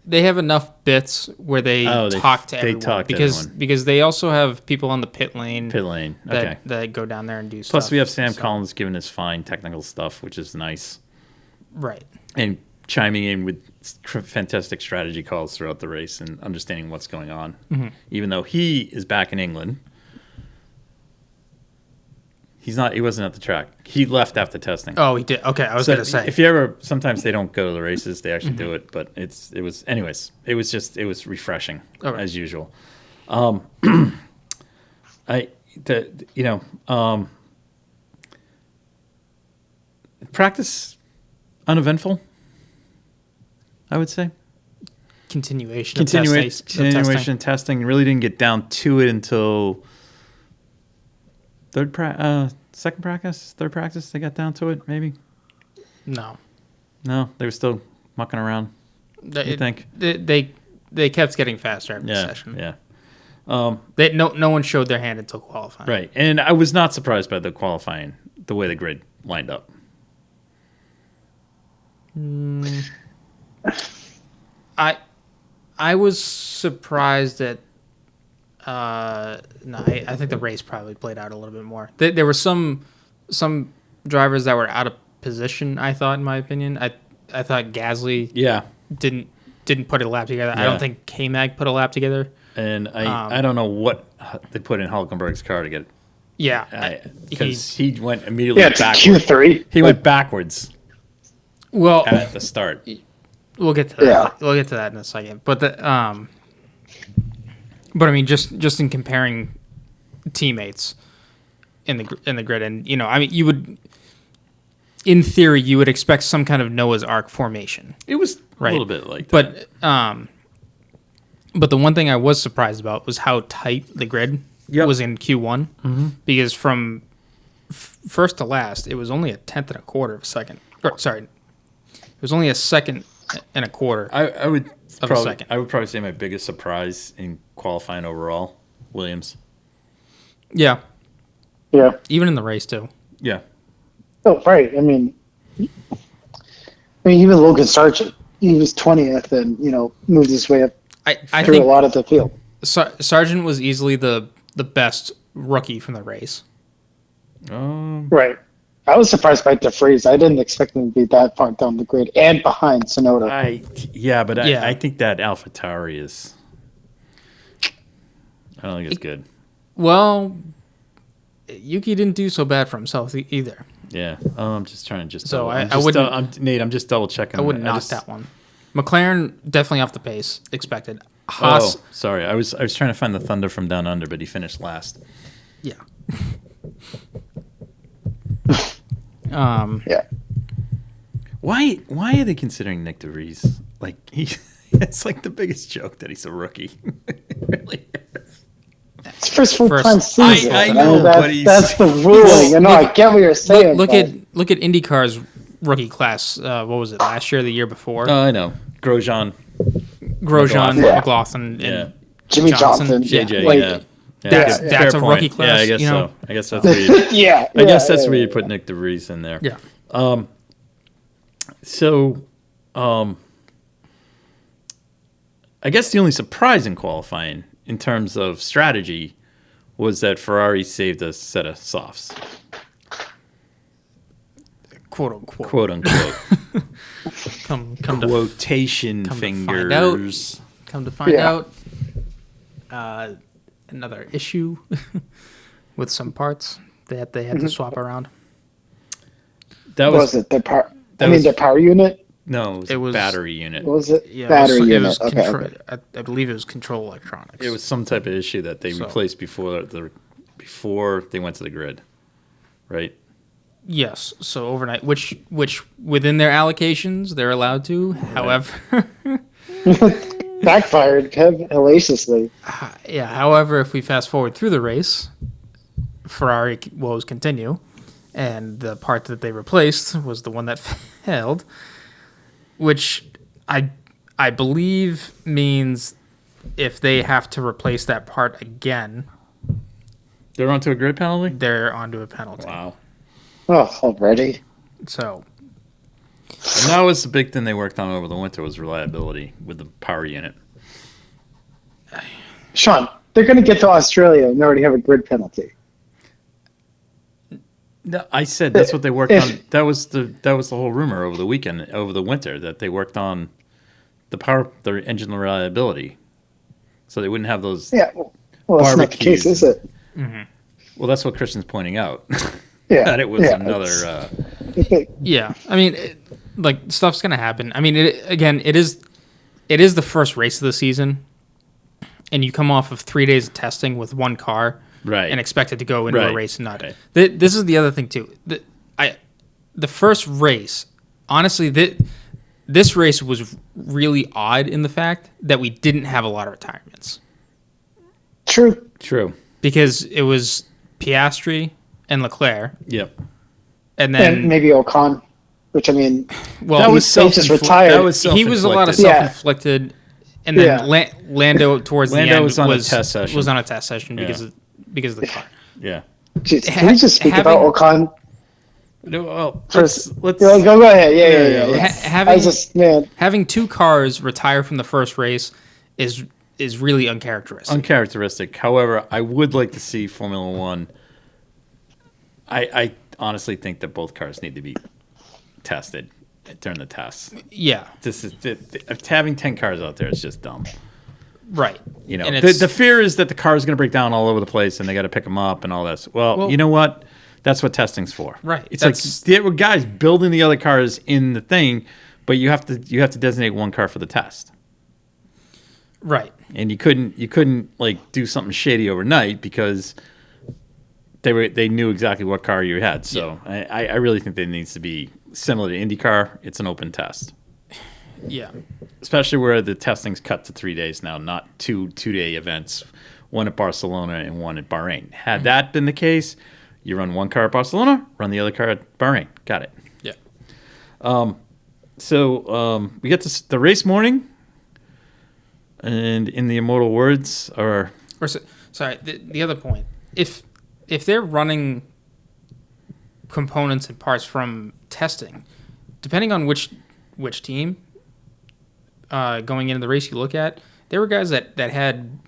they have enough bits where they talk to everyone talk to because everyone. they also have people on the pit lane Pit lane. Okay. that go down there and do stuff. Plus, we have Sam So- Collins giving us fine technical stuff, which is nice, Right. and chiming in with fantastic strategy calls throughout the race and understanding what's going on. Mm-hmm. Even though he is back in England, he wasn't at the track. He left after testing. Oh, he did. Okay, I was So gonna say. if you ever, sometimes they don't go to the races; they actually Mm-hmm. do it. But it was refreshing Okay. as usual. Practice uneventful, I would say. continuation of Continuation testing. Really didn't get down to it until third practice. They got down to it. Maybe No. no, they were still mucking around. You think? They kept getting faster every Yeah, session. yeah. No one showed their hand until qualifying. Right, and I was not surprised by the qualifying, the way the grid lined up. I was surprised that. I think the race probably played out a little bit more. There were some drivers that were out of position. I thought, in my opinion, I thought Gasly Yeah, didn't put a lap together. I Yeah. don't think K-Mag put a lap together. and I don't know what they put in Hulkenberg's car to get it. Yeah, Because he went immediately Yeah, it's backwards. Q3. He went backwards well, at the start. we'll get to that. Yeah. We'll get to that in a second. But I mean, just in comparing teammates in the grid, and I mean, you would, in theory, you would expect some kind of Noah's Ark formation, It was right? a little bit like that. But the one thing I was surprised about was how tight the grid was in Q1, because from first to last, it was only a tenth and a quarter of a second. Or, sorry, it was only a second and a quarter. I would a probably second. I would probably say my biggest surprise in qualifying overall, Williams. Yeah, Yeah. even in the race too. Yeah. Oh, right. I mean, even Logan Sargent, he was 20th and, moved his way up I through a think lot of the field. Sargent was easily the best rookie from the race. Right. I was surprised by DeFries. I didn't expect him to be that far down the grid and behind Sonoda. I think that AlphaTauri is. I don't think it's good. Well, Yuki didn't do so bad for himself either. Yeah, I'm just trying to So double- I wouldn't- Nate, I'm just double checking. I wouldn't knock that one. McLaren definitely off the pace expected. Haas, Sorry, I was trying to find the Thunder from Down Under, but he finished last. yeah. Yeah. Why are they considering Nick DeVries? Like it's like the biggest joke that he's a rookie. It really is. It's first full-time First- season. I know, but that's the ruling. I get what you're saying. Look but at IndyCar's rookie class. What was it, last year or the year before? I know. Grosjean, Grosjean, McLaughlin. McLaughlin, and Yeah. Jimmy Johnson. Yeah. JJ, Like, yeah. That's fair a point. rookie class. Yeah, I guess you know? so. I guess that's where you, Yeah. I guess that's where you put Nick DeVries in there. Yeah. So, I guess the only surprise in qualifying in terms of strategy was that Ferrari saved a set of softs, Quote unquote. quote unquote. Come Quotation come fingers. Come to find out, another issue with some parts that they had to swap around. That was it their power? Their power unit. No, it was battery unit. What was it? Yeah, Battery unit. It was Okay. I believe it was control electronics. It was some type of issue that they replaced before they went to the grid, right? Yes. So overnight, which within their allocations they're allowed to. Right. However, backfired hellaciously. Yeah. However, if we fast forward through the race, Ferrari woes continue, and the part that they replaced was the one that failed, which I believe means if they have to replace that part again, they're onto a grid penalty. They're onto a penalty. Wow. Oh, already. So. And that was the big thing they worked on over the winter was reliability with the power unit. Sean, they're going to get to Australia and already have a grid penalty. No, I said that's what they worked on. That was the whole rumor over the winter that they worked on their engine reliability, so they wouldn't have those. Yeah, well, that's not the case, is it? Mm-hmm. Well, that's what Christian's pointing out. Yeah, that it was another. Yeah, I mean, stuff's gonna happen. I mean, it is the first race of the season, and you come off of 3 days of testing with one car. Right. And expect it to go into a race and not. Right. This is the other thing too. The first race, honestly, this race was really odd in the fact that we didn't have a lot of retirements. True. Because it was Piastri and Leclerc. Yep. And then maybe Ocon, which I mean, well, that was just retired. He was a lot of self-inflicted. And then Lando towards the end was on a test session because of the car. Yeah. Jeez, can we just speak about Ocon? No, well, let's go ahead. Yeah. Having two cars retire from the first race is really uncharacteristic. However, I would like to see Formula One. I honestly think that both cars need to be tested during the tests. Yeah. This is having 10 cars out there is just dumb. Right. You know, the fear is that the car is going to break down all over the place and they got to pick them up and all this. Well, you know what? That's what testing's for. Right. It's like there were guys building the other cars in the thing, but you have to designate one car for the test. Right. And you couldn't like do something shady overnight because they knew exactly what car you had. So I really think there needs to be similar to IndyCar. It's an open test. Yeah. Especially where the testing's cut to 3 days now, not two-day events, one at Barcelona and one at Bahrain. Had that been the case, you run one car at Barcelona, run the other car at Bahrain. Got it. Yeah. So we get to the race morning, and in the immortal words are... Sorry, the other point. If they're running components and parts from testing, depending on which team going into the race you look at, there were guys that had,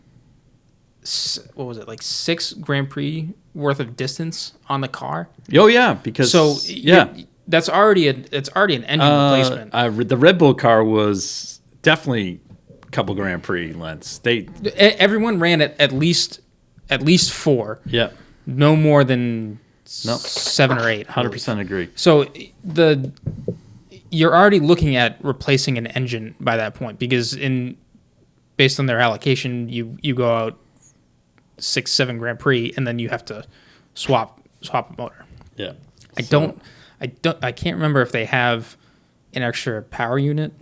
what was it, like 6 Grand Prix worth of distance on the car. Oh yeah, because that's already an engine replacement. The Red Bull car was definitely a couple Grand Prix lengths. Everyone ran at least 4. Yeah. No more than 7 or 8. 100% agree. So you're already looking at replacing an engine by that point because based on their allocation, you go out 6-7 Grand Prix and then you have to swap a motor. Yeah. I can't remember if they have an extra power unit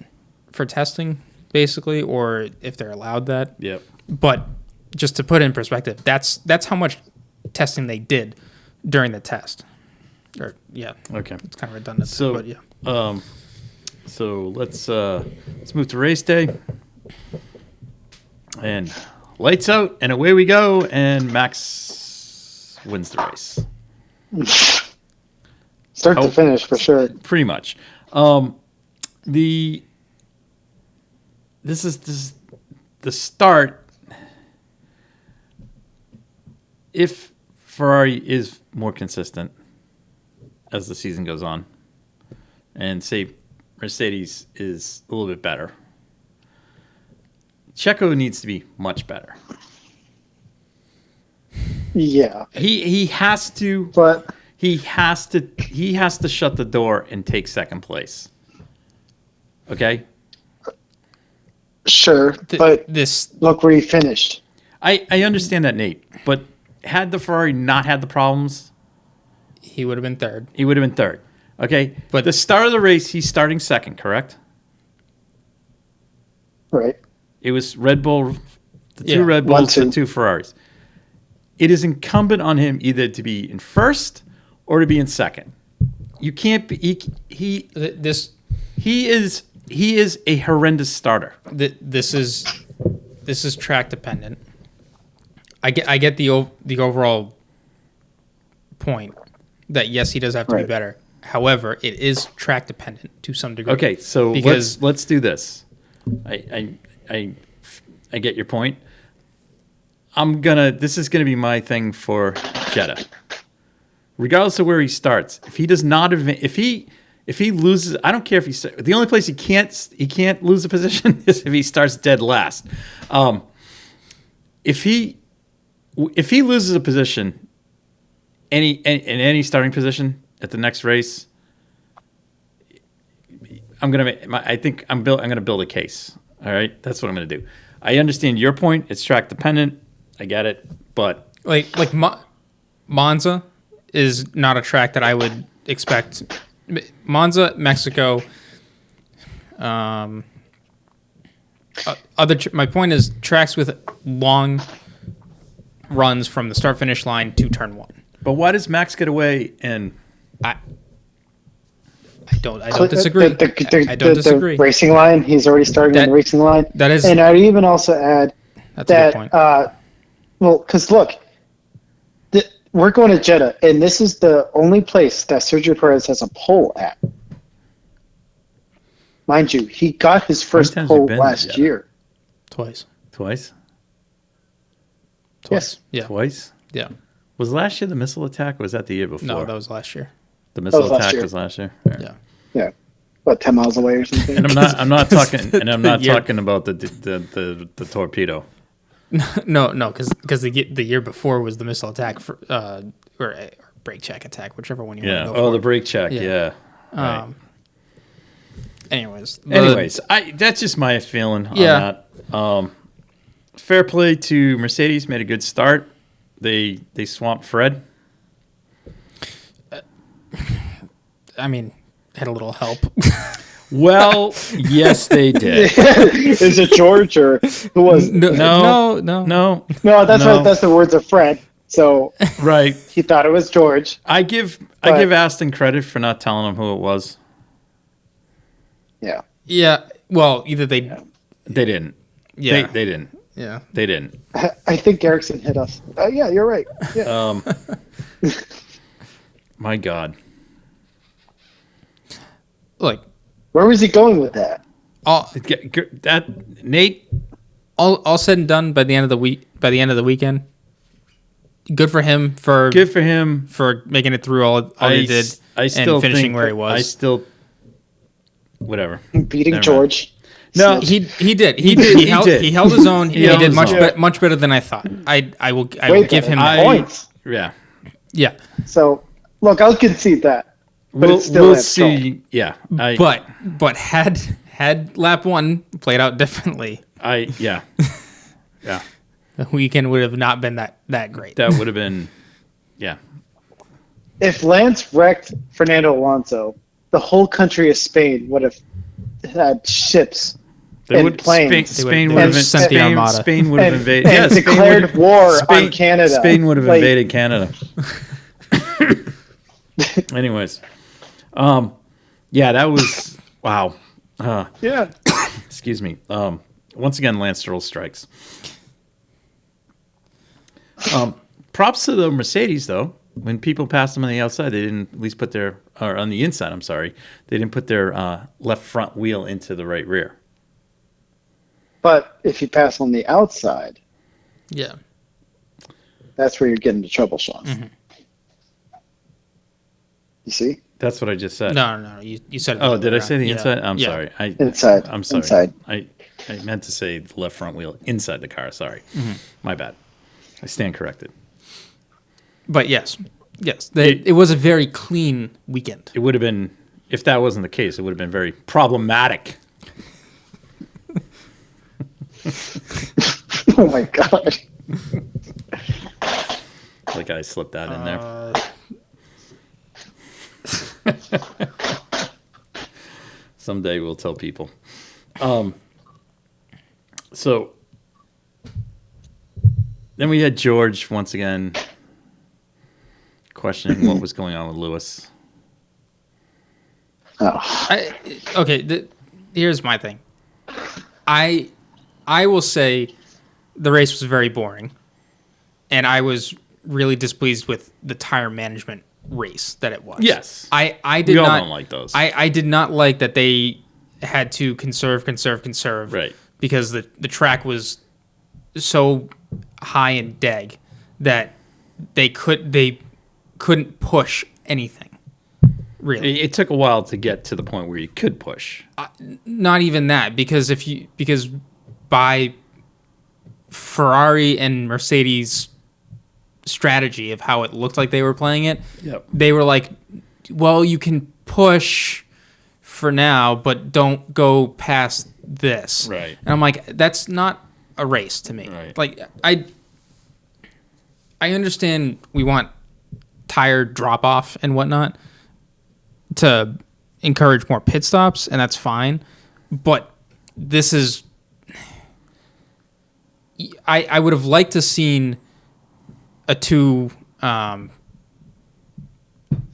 for testing basically or if they're allowed that. Yep. But just to put it in perspective, that's how much testing they did during the test. Okay. It's kind of redundant. So, but yeah. So let's move to race day, and lights out, and away we go, and Max wins the race. Start to finish, for sure. Pretty much. This is the start. If Ferrari is more consistent as the season goes on, and say Mercedes is a little bit better, Checo needs to be much better. Yeah. He has to, But he has to shut the door and take second place. Okay? sure, but look where he finished. I understand that, Nate, but had the Ferrari not had the problems, he would have been third. he would have been third. Okay? But the start of the race, he's starting second, correct? Right. It was Red Bull, the two Yeah, Red Bulls, 1-2. the two Ferraris. It is incumbent on him either to be in first or to be in second. You can't be. He is a horrendous starter. This is track dependent. I get the overall point that yes, he does have to be Right. better. However, it is track dependent to some degree. Okay, so because let's do this. I get your point. This is gonna be my thing for Jeddah. Regardless of where he starts, if he does not if he loses, I don't care if the only place he can't lose a position is if he starts dead last. If he loses a position, in any starting position at the next race, I'm gonna build a case. All right, that's what I'm gonna do. I understand your point. It's track dependent. I get it, but Monza is not a track that I would expect. Monza, Mexico. My point is tracks with long runs from the start finish line to turn one. But why does Max get away? And I don't disagree. I don't disagree. The racing line, he's already starting on the racing line. That is, and I'd even also add that's a good point. Because look, we're going to Jeddah, and this is the only place that Sergio Perez has a pole at. Mind you, he got his first pole last year. Twice. Yes. Yeah. Twice? Yeah. Was last year the missile attack, or was that the year before? No, that was last year. The missile last attack year. was last year. Yeah. Yeah. About 10 miles away or something. And I'm not talking year- talking about the torpedo. No, because the year before was the missile attack or brake check attack, whichever one you want to go for. The brake check. Yeah. Right. Anyways, that's just my feeling Yeah. on that. Fair play to Mercedes. Made a good start. They swamped Fred. I mean, had a little help. Well, yes, they did. Is it George or who was it? No. No, that's the words of Fred. So Right. he thought it was George. I give Aston credit for not telling him who it was. Yeah. Yeah. Well, either they didn't. Yeah. They didn't. Yeah. They didn't. I think Ericsson hit us. Yeah, you're right. Yeah. My God. Like Where was he going with that? Nate. All said and done by the end of the weekend. Good for him for making it through all he did and finishing where he was. Whatever. Beating Never George. No, He did. He held his own. He held did his much better than I thought. I will give him that. points. Yeah. Yeah. So look, I'll concede that. But it's still we'll Lance Stroll. see. Yeah. But had lap one played out differently, yeah. the weekend would have not been that great. That would have been, yeah. If Lance wrecked Fernando Alonso, the whole country of Spain would have had ships and planes. Spain would have sent the Armada. Spain would have invaded. And declared war on Canada. Spain would have invaded Canada. Anyways, yeah, that was wow. Yeah. Excuse me. Once again, Lance Stroll strikes. Props to the Mercedes, though. When people passed them on the outside, they didn't at least put their, or on the inside, I'm sorry, they didn't put their left front wheel into the right rear. But if you pass on the outside, Yeah. that's where you're getting into trouble, Sean. Mm-hmm. You see? That's what I just said. No. You said it. Oh, did I say the Yeah. inside? I'm Yeah. sorry. Inside. I'm sorry. Inside. I meant to say the left front wheel inside the car. Sorry. Mm-hmm. My bad. I stand corrected. But yes. It was a very clean weekend. It would have been, if that wasn't the case, it would have been very problematic. Oh my God. Like I slipped that in there. Someday we'll tell people. So then we had George once again questioning what was going on with Lewis. Oh. Here's my thing. I will say the race was very boring, and I was really displeased with the tire management race that it was. Yes. I did We all not don't like those. I did not like that they had to conserve Right. because the track was so high in deg that they couldn't push anything. Really. It took a while to get to the point where you could push. Not even that, because by Ferrari and Mercedes strategy of how it looked like they were playing it, Yep. they were like, well, you can push for now, but don't go past this. Right. And I'm like, that's not a race to me. Right. Like, I understand we want tire drop off and whatnot to encourage more pit stops, and that's fine. But this is, I would have liked to seen I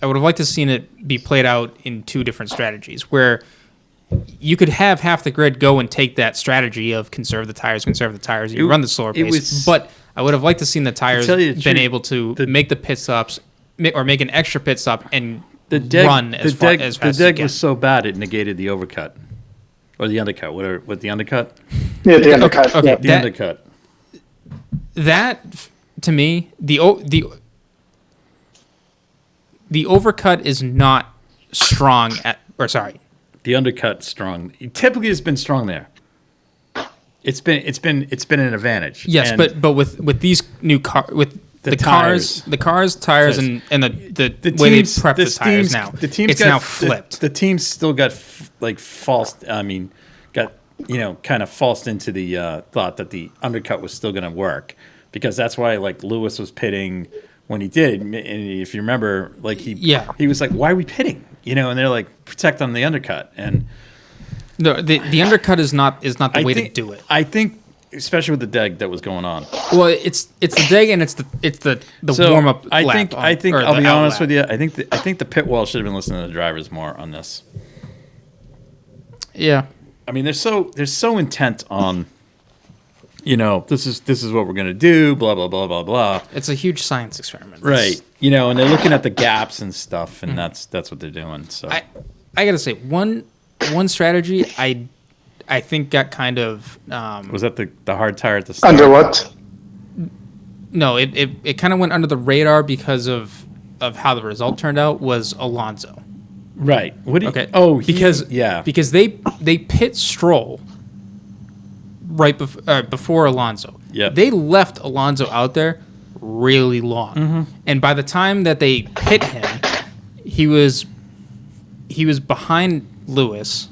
would have liked to seen it be played out in two different strategies, where you could have half the grid go and take that strategy of conserve the tires, and you run the slower pace. But I would have liked to seen the tires been able to make the pit stops or make an extra pit stop and run as fast as the you deg can. was so bad it negated the overcut or the undercut. What the undercut? Yeah, the undercut. Okay. Yeah. The undercut. That to me, the overcut is not strong The undercut strong. It typically has been strong there. It's been an advantage. Yes, And but with these new the tires. tires, and the way they prep the tires now, it's now flipped. The team still got false. Kind of falsed into the thought that the undercut was still going to work, because that's why Lewis was pitting when he did. And if you remember, he was like, "Why are we pitting?" And they're like, "Protect on the undercut." And no, the undercut is not the way to do it. I think, especially with the deg that was going on. Well, it's the deg and it's the warm up. I think I'll be honest with you. I think the pit wall should have been listening to the drivers more on this. Yeah. I mean, they're so intent on, this is what we're gonna do, blah blah blah blah blah. It's a huge science experiment, right? And they're looking at the gaps and stuff, and that's what they're doing. So I gotta say, one strategy I think got kind of was that the hard tire at the start? Under what? No, it kind of went under the radar because of how the result turned out, was Alonso. Right. Because they pit Stroll right before Alonso. Yeah. They left Alonso out there really long, and by the time that they pit him, he was behind Lewis.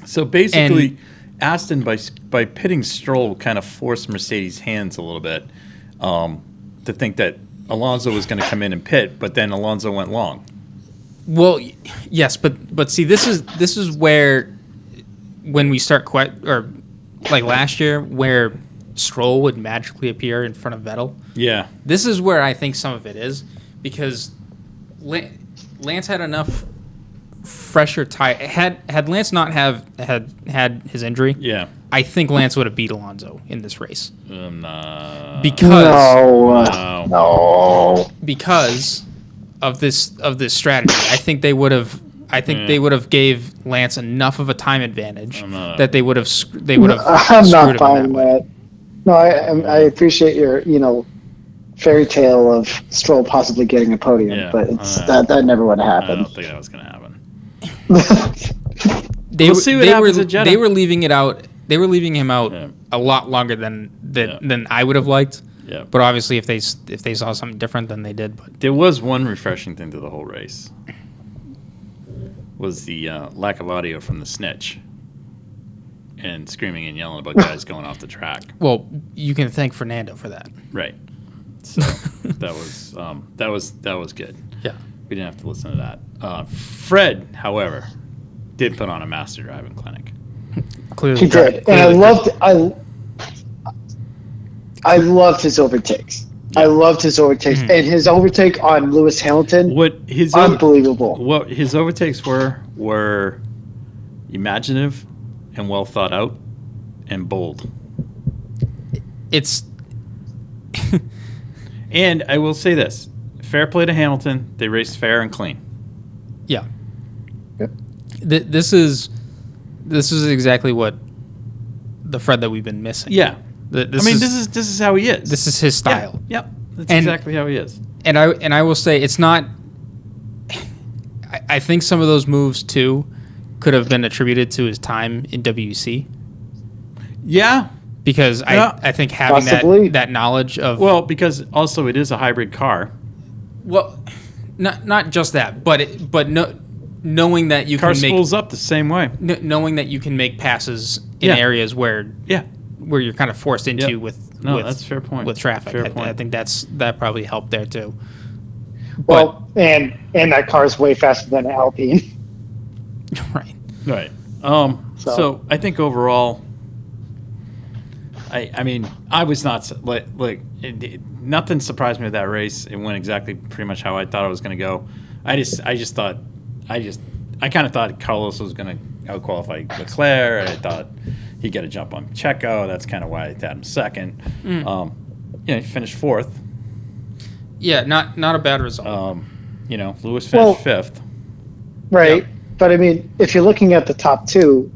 So basically, Aston by pitting Stroll kind of forced Mercedes' hands a little bit to think that Alonso was going to come in and pit, but then Alonso went long. Well, yes, but see, this is where when we start last year, where Stroll would magically appear in front of Vettel. Yeah, this is where I think some of it is, because Lance had enough fresher tire. Had Lance not had his injury, I think Lance would have beat Alonso in this race No. because of this strategy. I think they would have. They would have gave Lance enough of a time advantage that they would have. I'm not buying that. No, I appreciate your fairy tale of Stroll possibly getting a podium, but that never would have happened. I don't think that was going to happen. We'll see what happens at Jeddah. They were leaving it out. They were leaving him out a lot longer than I would have liked. Yeah. But obviously, if they saw something different, then they did. But there was one refreshing thing to the whole race. Was the lack of audio from the snitch and screaming and yelling about guys going off the track. Well, you can thank Fernando for that. Right. So that was good. Yeah. We didn't have to listen to that. Fred, however, did put on a master driving clinic. Clearly, he did, and I loved his overtakes. Yeah. I loved his overtakes, and his overtake on Lewis Hamilton. Unbelievable. What his overtakes were imaginative and well thought out and bold. It's and I will say this: fair play to Hamilton. They raced fair and clean. Yeah. Yep. This is exactly what the Fred that we've been missing. Yeah. This is how he is. This is his style. Yeah. Yep. That's exactly how he is. And I will say it's not. I think some of those moves too could have been attributed to his time in WC. Yeah. Because I think having that knowledge of because also it is a hybrid car. Well, not just that, but knowing that you car can make spools up the same way. Knowing that you can make passes in areas where you're kind of forced into that's a fair point. With traffic. I think that probably helped there too. Well, and that car is way faster than an Alpine. Right. So I think overall, I mean, I was not nothing surprised me with that race. It went exactly pretty much how I thought it was going to go. I kind of thought Carlos was going to outqualify Leclerc. I thought he'd get a jump on Checo. That's kind of why I had him second. He finished fourth. Yeah, not a bad result. Lewis finished fifth. Right. Yep. But I mean, if you're looking at the top two,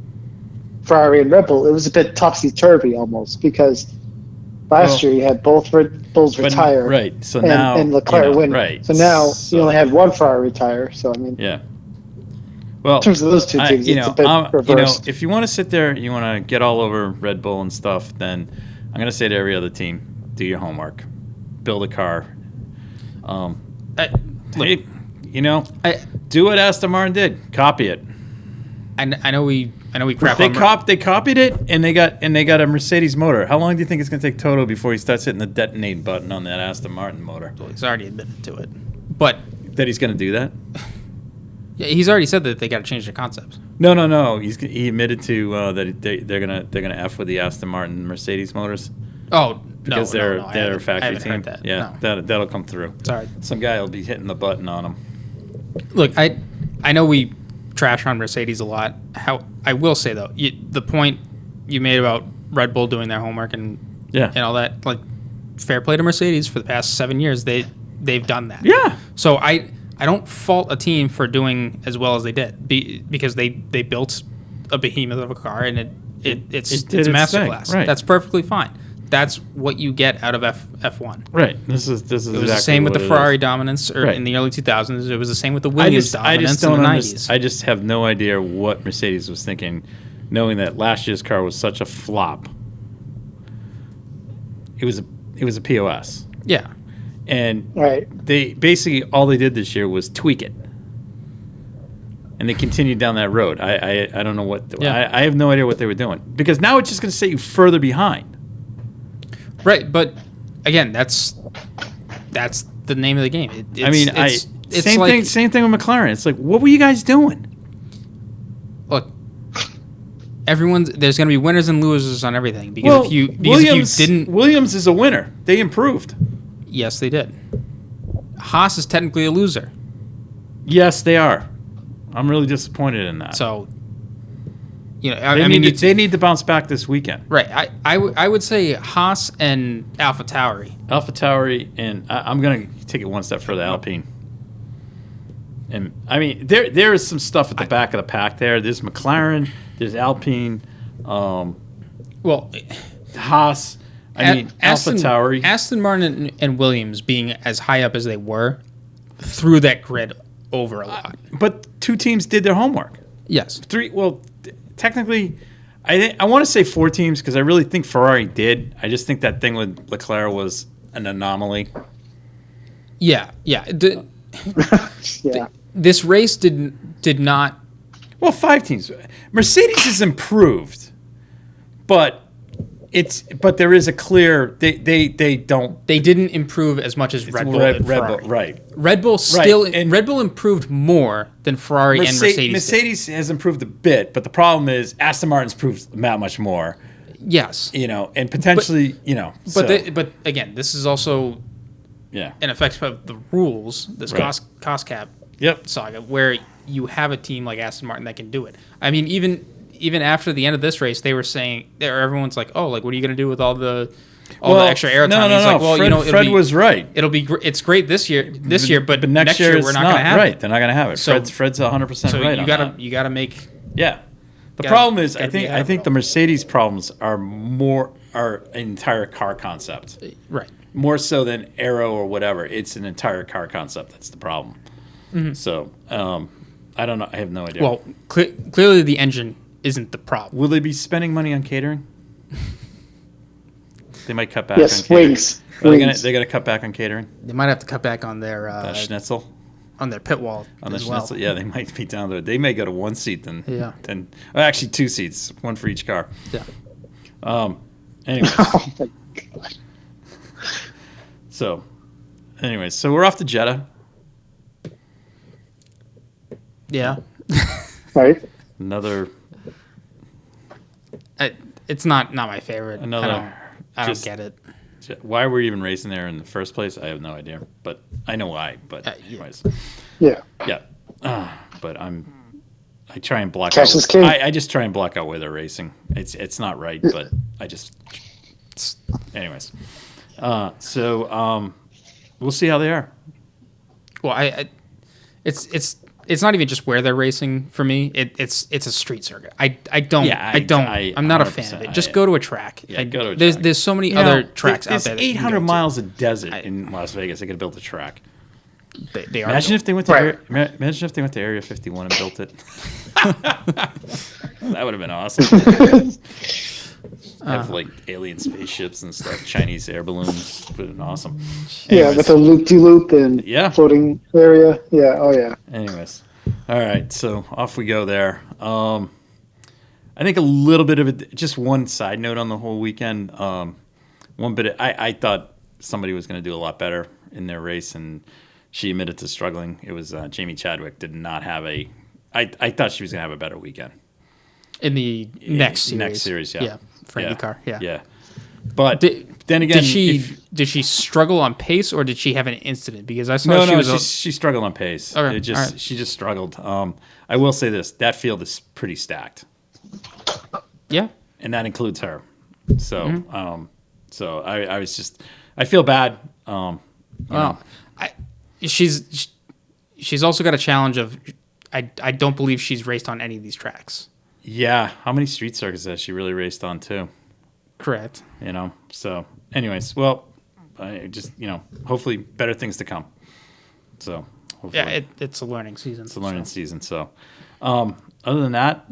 Ferrari and Red Bull, it was a bit topsy-turvy almost because last year you had both Red Bulls retire. Right. So and Leclerc win. Right. So now you only had one Ferrari retire. So I mean. Yeah. Well, in terms of those two teams, it's a bit reversed. If you want to sit there, you want to get all over Red Bull and stuff, then I'm going to say to every other team, do your homework, build a car. Do what Aston Martin did, copy it. I know we crap. They copied it, and they got a Mercedes motor. How long do you think it's going to take Toto before he starts hitting the detonate button on that Aston Martin motor? Well, he's already admitted to it, but that he's going to do that. Yeah, he's already said that they got to change their concepts. No. He admitted to that they're gonna F with the Aston Martin Mercedes motors. Oh, because they're a factory team. That. Yeah, no. that'll come through. Sorry, some guy will be hitting the button on them. Look, I know we trash on Mercedes a lot. I will say though, the point you made about Red Bull doing their homework and all that, like, fair play to Mercedes for the past 7 years. They've done that. Yeah. So I don't fault a team for doing as well as they did because they built a behemoth of a car and it's a masterclass. Right. That's perfectly fine. That's what you get out of F1. Right. This is it was exactly the same with the Ferrari dominance in the early 2000s. It was the same with the Williams dominance in the 90s. I just have no idea what Mercedes was thinking, knowing that last year's car was such a flop. It was a POS. Yeah. And they basically all they did this year was tweak it, and they continued down that road. I don't know what I have no idea what they were doing because now it's just going to set you further behind. Right, but again, that's the name of the game. Same thing with McLaren. It's like, what were you guys doing? Look, there's going to be winners and losers on everything because if you didn't, Williams is a winner. They improved. Yes, they did. Haas is technically a loser. Yes, they are. I'm really disappointed in that. So, They need to bounce back this weekend. Right. I would say Haas and AlphaTauri, and I'm going to take it one step further, Alpine. And I mean, there is some stuff at the back of the pack there. There's McLaren, there's Alpine, Haas. AlphaTauri. Aston Martin and Williams being as high up as they were threw that grid over a lot. But two teams did their homework. Yes. Three. Well, technically, I want to say four teams because I really think Ferrari did. I just think that thing with Leclerc was an anomaly. Yeah. This race did not. Well, five teams. Mercedes has improved, but there is a clear they didn't improve as much as Red Bull and Ferrari. Bull, right. Red Bull Red Bull improved more than Ferrari and Mercedes. Mercedes has improved a bit, but the problem is Aston Martin's improved that much more. Yes. And potentially, But again, this is also an effect of the rules, this cost cap saga, where you have a team like Aston Martin that can do it. I mean, even after the end of this race, they were saying, everyone's like, "Oh, like, what are you going to do with all the extra airtime?" No. Fred was right. It's great this year, but next year we're not going to have it. They're not going to have it. So, Fred's 100% right. So you got to make. Yeah. The problem is, I think the Mercedes problems are an entire car concept. Right. More so than aero or whatever. It's an entire car concept. That's the problem. Mm-hmm. So, I don't know. I have no idea. Well, clearly the engine isn't the problem. Will they be spending money on catering? They might cut back on catering. Wings. They're going to cut back on catering? They might have to cut back on their... schnitzel? On their pit wall schnitzel, yeah, they might be down there. They may go to one seat then actually two seats, one for each car. Yeah. Anyways. Oh my God. So we're off to Jeddah. Yeah. Right. Another. It's not my favorite. I don't get it. Why were we even racing there in the first place? I have no idea, but I know why. But anyways. Yeah. Yeah. But I try and block Cash out. is king. I just try and block out where they're racing. It's not right, but I just. Anyways. So we'll see how they are. Well, it's not even just where they're racing for me. It's a street circuit. I'm not a fan of it. Just go to a track. Yeah, go to a track. There's so many other tracks out there. There's 800 miles of desert in Las Vegas. They could have built a track. They are. Imagine if they went to Area 51 and built it. That would have been awesome. Have like alien spaceships and stuff, Chinese air balloons. Would have been awesome. Anyways. Yeah, with a loop-de-loop and floating area. Yeah, oh yeah. Anyways, all right, so off we go there. I think a little bit of just one side note on the whole weekend. I thought somebody was going to do a lot better in their race, and she admitted to struggling. It was Jamie Chadwick did not have I thought she was going to have a better weekend. In the next series, yeah. Yeah, for IndyCar, yeah. But then again, did she struggle on pace or did she have an incident? Because I saw she struggled on pace. Okay, She just struggled. I will say this: that field is pretty stacked. Yeah, and that includes her. So, I was just I feel bad. She's also got a challenge of I don't believe she's raced on any of these tracks. Yeah, how many street circuits has she really raced on too? Correct. So anyways, well, I just hopefully better things to come. So hopefully. It's a learning season. It's a learning season. So other than that,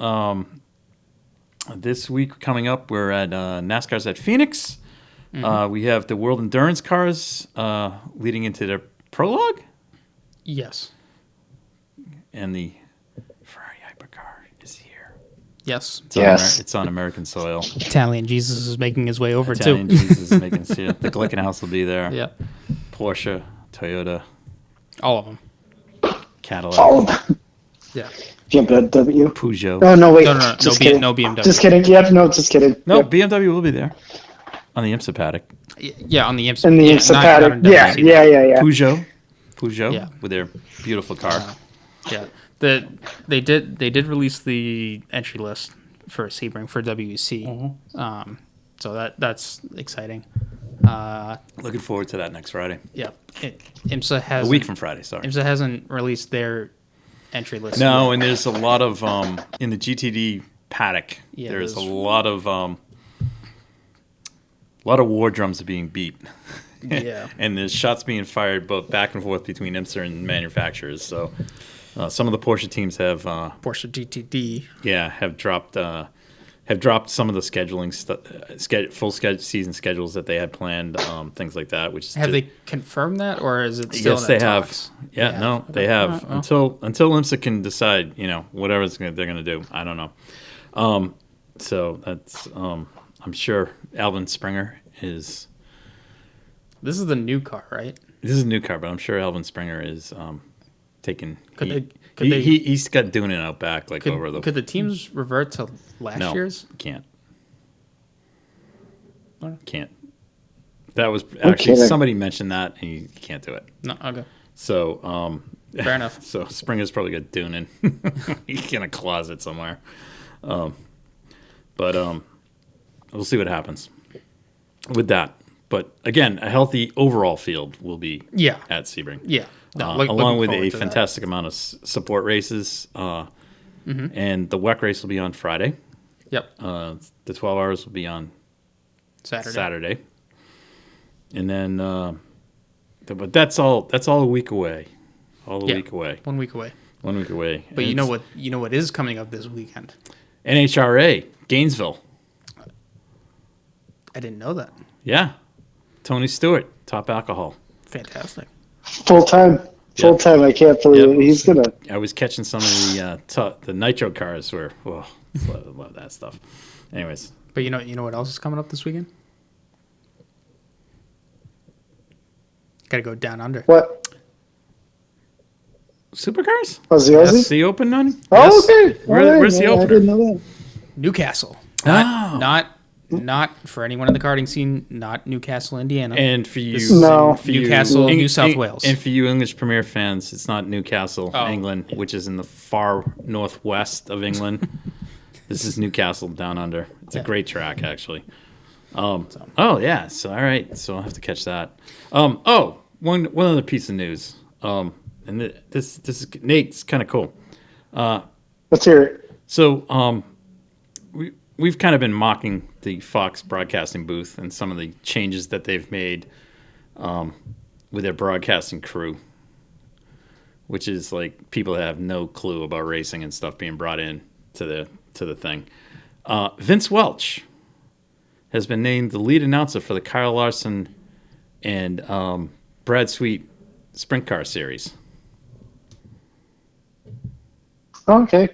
this week coming up, we're at NASCAR's at Phoenix. Mm-hmm. We have the World Endurance Cars leading into their prologue. Yes. And the Ferrari Hypercar is here. Yes. It's on American soil. Italian Jesus is making his way over, too. Italian Jesus is making his way. The Glickenhaus will be there. Yeah. Porsche, Toyota. All of them. Cadillac. All of them. Yeah. BMW. Peugeot. Oh, no, wait. No BMW. Just kidding. Yep, no, just kidding. No, yep. BMW will be there. On the IMSA paddock. Yeah, on the IMSA. In the IMSA paddock. Yeah. Peugeot, with their beautiful car. Yeah, they did release the entry list Sebring for WEC. Mm-hmm. So that's exciting. Looking forward to that next Friday. Yeah, IMSA has A week from Friday. Sorry. IMSA hasn't released their entry list. No, yet. and there's a lot of in the GTD paddock. Yeah, there's a lot of war drums are being beat. Yeah, And there's shots being fired both back and forth between IMSA and manufacturers. So some of the Porsche teams have Porsche GTD. Yeah, have dropped some of the scheduling season schedules that they had planned, things like that. Which is Have they confirmed that, or is it still? Yes, in they talks? have. Yeah, no, they have until IMSA can decide. Whatever they're going to do. I don't know. So that's I'm sure Alvin Springer is. This is the new car, right? This is a new car, but I'm sure Alvin Springer is taking. He's got doing it out back over the. Could the teams revert to last year's? Can't. Okay. Can't. That was actually somebody mentioned that, and you can't do it. No, okay. So fair enough. So Springer's probably got Doonan. He's in a closet somewhere. But we'll see what happens with that. But again, a healthy overall field will be at Sebring. Yeah. No, along with a fantastic amount of support races. And the WEC race will be on Friday. Yep. The 12 hours will be on Saturday. And then, but that's all a week away. A week away. 1 week away. 1 week away. But you know what is coming up this weekend? NHRA, Gainesville. I didn't know that. Yeah. Tony Stewart, top alcohol. Fantastic. Full time. I can't believe it. He's gonna. I was catching some of the nitro cars where, love that stuff. Anyways. But you know what else is coming up this weekend? Got to go down under. What? Supercars? Oh, the Yes, Aussie? the Open on? Oh, yes. okay. Where's the opener? I didn't know that. Newcastle. Not for anyone in the karting scene. Not Newcastle, Indiana. And for you, Newcastle, New South Wales. And for you English Premier fans, it's not Newcastle, England, which is in the far northwest of England. This is Newcastle down under. It's a great track, actually. So all right. So I'll have to catch that. One other piece of news. And this is Nate. It's kind of cool. Let's hear it. So we've kind of been mocking the Fox broadcasting booth and some of the changes that they've made with their broadcasting crew, which is like people that have no clue about racing and stuff being brought in to the thing. Vince Welch has been named the lead announcer for the Kyle Larson and Brad Sweet Sprint Car Series. Okay.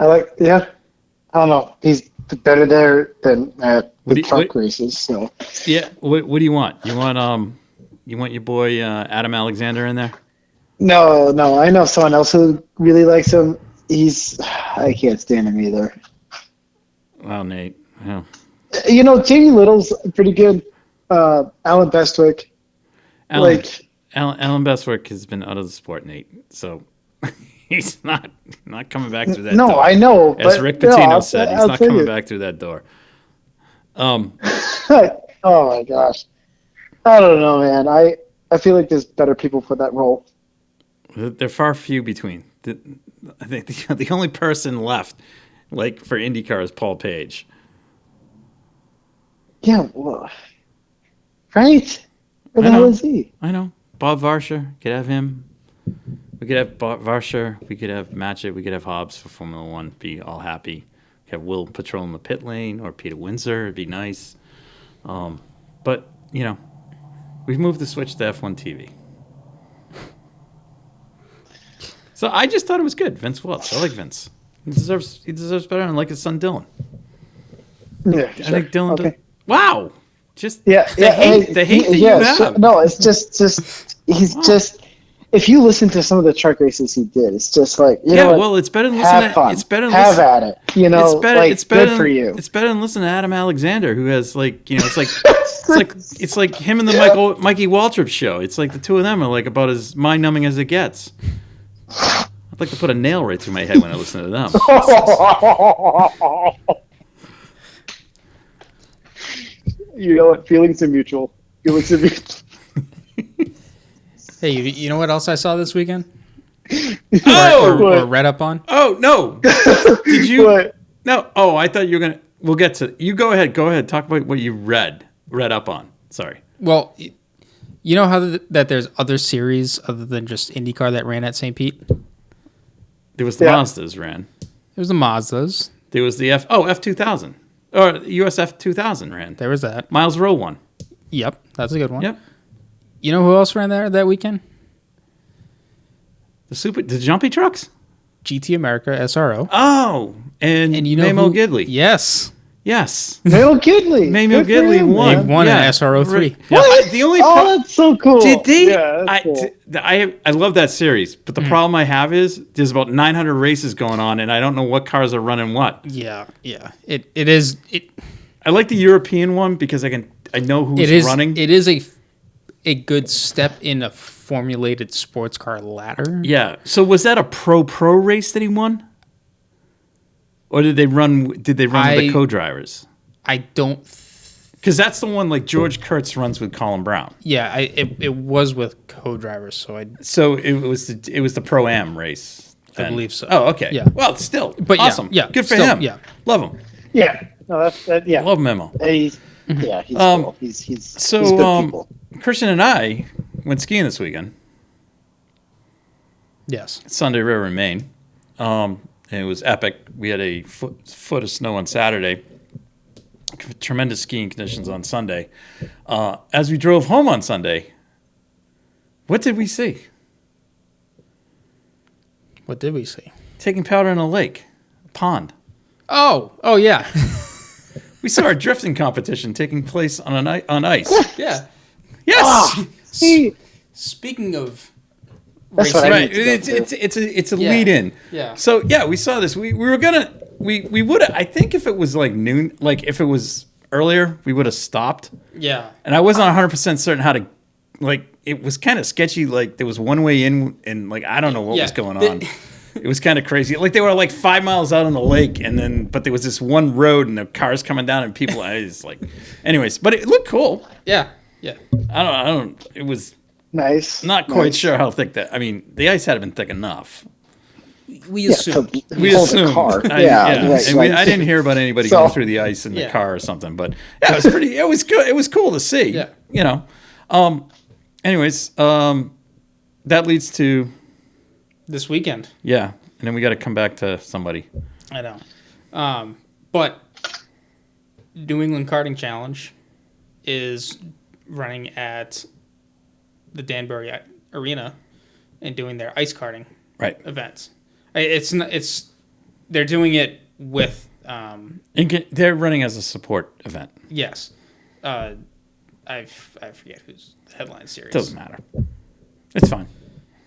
I don't know. He's better there than at the truck races. So yeah. What do you want? You want your boy Adam Alexander in there? No. I know someone else who really likes him. I can't stand him either. Wow, Nate. Yeah. Jamie Little's pretty good. Alan Bestwick. Alan Bestwick has been out of the sport, Nate. So he's not coming back through that door. No, I know. As Rick Pitino said, he's not coming back through that door. Oh my gosh. I don't know, man. I feel like there's better people for that role. They're far few between. I think the only person left, like for IndyCar, is Paul Page. Yeah, well, right? Where the hell is he? I know. Bob Varsha, could have him. We could have Varsha. We could have Matchett. We could have Hobbs for Formula One. Be all happy. Have Will patrolling the pit lane or Peter Windsor. It'd be nice. But we've moved the switch to F1 TV. So I just thought it was good. Vince Welch. I like Vince. He deserves better, and I like his son Dylan. Yeah, I think Dylan. Okay. Wow. Just the hate that you have. Sure. No, it's just he's just. If you listen to some of the truck races he did, it's just like well, it's better than listening. It's better than have at it. It's better. Good for you. It's better than listening to Adam Alexander, who has it's like him and the Mikey Waltrip show. It's like the two of them are like about as mind numbing as it gets. I'd like to put a nail right through my head when I listen to them. You know what? Feelings are mutual. Feelings are mutual. Hey, you know what else I saw this weekend? Oh! Or read up on? Oh, no. Did you? What? No. Oh, I thought you were going to. We'll get to. You go ahead. Go ahead. Talk about what you read up on. Sorry. Well, you know how that there's other series other than just IndyCar that ran at St. Pete? There was the Mazdas ran. There was the Mazdas. There was the F2000. Or US F2000 ran. There was that. Miles Rowe won. Yep, that's a good one. Yep. You know who else ran there that weekend? The jumpy trucks? GT America SRO. Oh, and you know Mamo Gidley. Yes. Yes. Mamo Gidley. Mamo Gidley won. They won an SRO3. Right. What? The only that's so cool. Did they? Yeah, that's cool. I love that series, but the problem I have is there's about 900 races going on, and I don't know what cars are running what. Yeah. It is. I like the European one because I know who's running. It is a good step in a formulated sports car ladder. Yeah. So was that a pro race that he won? Or did they run with the co-drivers? I don't. Because that's the one like George Kurtz runs with Colin Brown. Yeah, it was with co-drivers, so it was the Pro-Am race. I believe so. Oh, okay. Yeah. Well, still, but awesome. Yeah, good for still, him. Yeah, love him. Yeah. No, yeah. Love Memo. He's cool. He's good people. Christian and I went skiing this weekend. Yes. Sunday River in Maine. It was epic. We had a foot of snow on Saturday. Tremendous skiing conditions on Sunday. As we drove home on Sunday, what did we see? What did we see? Taking powder in a lake, a pond. Oh yeah. We saw our drifting competition taking place on ice. Yeah. Yes. Speaking of That's what I right. need to go It's a lead in. Yeah. So yeah, we saw this. We were gonna we would, I think if it was like noon, like if it was earlier, we would have stopped. Yeah. And I wasn't 100% certain how to, like, it was kind of sketchy. Like there was one way in, and like I don't know what was going on. It was kind of crazy. Like they were like 5 miles out on the lake, and but there was this one road, and the cars coming down, and people. I was like, anyways, but it looked cool. Yeah. I don't. It was nice. not quite sure how thick that. I mean, the ice had been thick enough. We assume. We assume. Car. I didn't hear about anybody going through the ice in the car or something, but yeah, it was pretty. It was good. It was cool to see. Yeah. You know. Anyways, that leads to This weekend. Yeah, and then we got to come back to somebody. I know. But New England Karting Challenge is running at the Danbury Arena and doing their ice karting events. They're doing it with. They're running as a support event. Yes. I forget who's the headline series. Doesn't matter. It's fine.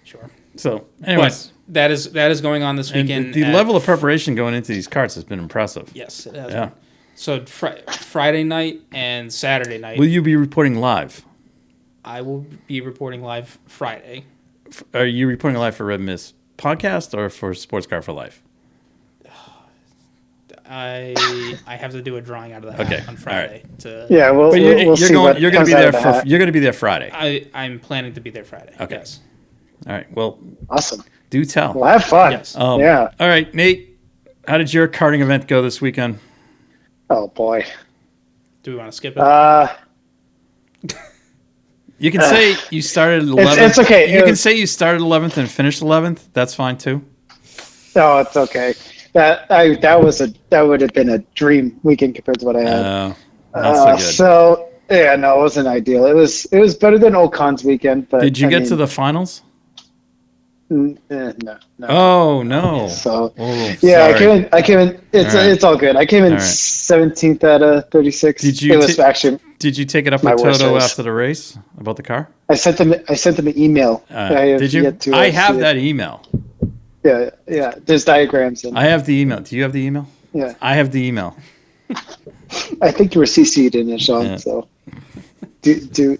Sure. So, anyways, but that is going on this weekend. And the level of preparation going into these karts has been impressive. Yes, it has. Yeah. Been. So Friday night and Saturday night. Will you be reporting live? I will be reporting live Friday. Are you reporting live for Red Miss podcast or for Sports Car for Life? I have to do a drawing out of the hat on Friday. Right. We'll see. You're going to be there. You're going to be there Friday. I'm planning to be there Friday. Okay. Yes. All right. Well. Awesome. Do tell. Well, have fun. Yes. Yeah. All right, Nate. How did your karting event go this weekend? Oh boy. Do we want to skip it? You can say you started 11th. It's okay. You can say you started 11th and finished 11th. That's fine too. No, it's okay. That would have been a dream weekend compared to what I had. Not so good. So yeah, no, it wasn't ideal. It was better than Ocon's weekend. But did you get to the finals? No. Oh no. So yeah, sorry. I came in. It's all good. I came in 17th out of 36. Did you take it up with Toto after the race about the car? I sent them an email. Did you? I have that email. Yeah. There's diagrams. I have the email. Do you have the email? Yeah. I have the email. I think you were CC'd in it, Sean. Yeah. So do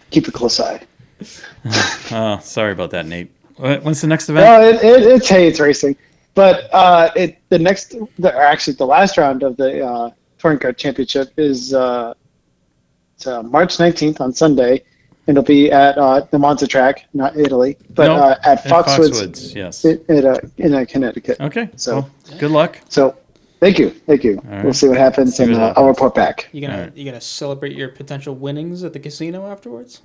keep a close eye. Sorry about that, Nate. When's the next event? No, it's Hayes Racing, but the last round of the Touring Car Championship is March 19th on Sunday, and it'll be at the Monza track, not Italy, but at Foxwoods, yes, in Connecticut. Okay, so well, good luck. So thank you. Right. We'll see what happens, and I'll report back. You gonna celebrate your potential winnings at the casino afterwards?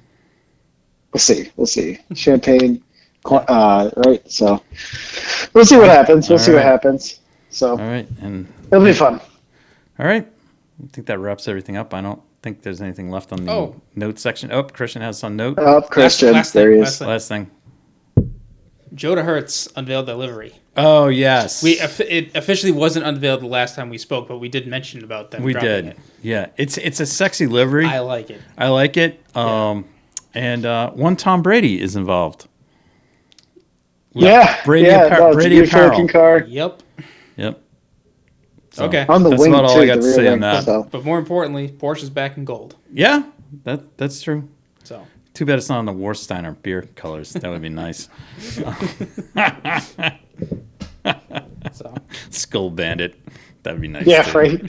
We'll see. Champagne, right? So we'll see what happens. We'll see what happens. So all right, and it'll be fun. All right, I think that wraps everything up. I don't think there's anything left on the note section. Oh, Christian has some note. Oh, Christian, there he is. Last thing. Joda Hertz unveiled the livery. Oh yes, it officially wasn't unveiled the last time we spoke, but we did mention about them. We did. It. Yeah, it's a sexy livery. I like it. And one Tom Brady is involved. Brady Apparel. Car. Yep. So, okay. On the that's wing about all too, I got to say on that. So. But more importantly, Porsche's back in gold. Yeah, that's true. So too bad it's not on the Warsteiner beer colors. That would be nice. Skull Bandit. That would be nice. Yeah, too. right.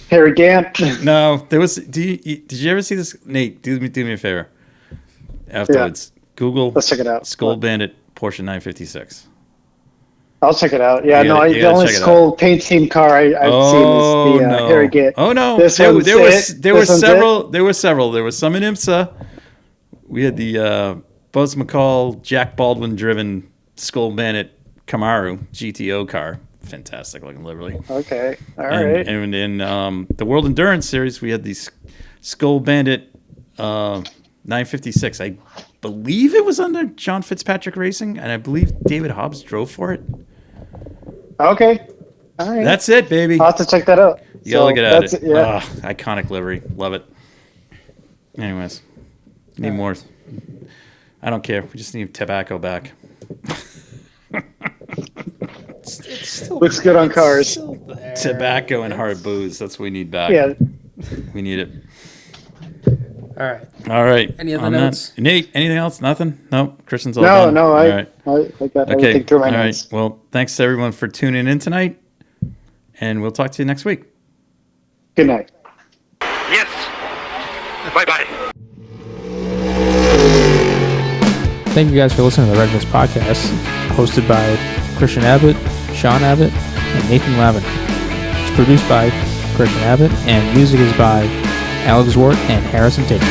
Harry Gant. No, there was. Did you ever see this? Nate, do me a favor. Afterwards, Google. Let's check it out. Skull Bandit Porsche 956. I'll check it out. Yeah, the only Skull paint scheme car I've seen is the Harry Gant. Oh no, there were several. There was some in IMSA. We had the Buzz McCall, Jack Baldwin driven Skull Bandit Camaro GTO car. Fantastic looking livery. Okay, all right. And in the World Endurance Series, we had the Skull Bandit 956. I believe it was under John Fitzpatrick Racing, and I believe David Hobbs drove for it. Okay, all right. That's it, baby. I'll have to check that out. You gotta look at it. Yeah. Iconic livery. Love it. Anyways, need more. I don't care. We just need tobacco back. It's still looks good on cars. Tobacco and hard booze. That's what we need back. Yeah. We need it. All right. Any other notes? Nate, anything else? Nothing? No? Christian's all done? No, I got everything through my notes. Right. Well, thanks to everyone for tuning in tonight, and we'll talk to you next week. Good night. Yes. Bye-bye. Thank you guys for listening to the wreckfest podcast, hosted by Christian Abbott, Sean Abbott, and Nathan Lavin. It's produced by Christian Abbott, and music is by Alex Wart and Harrison Tate.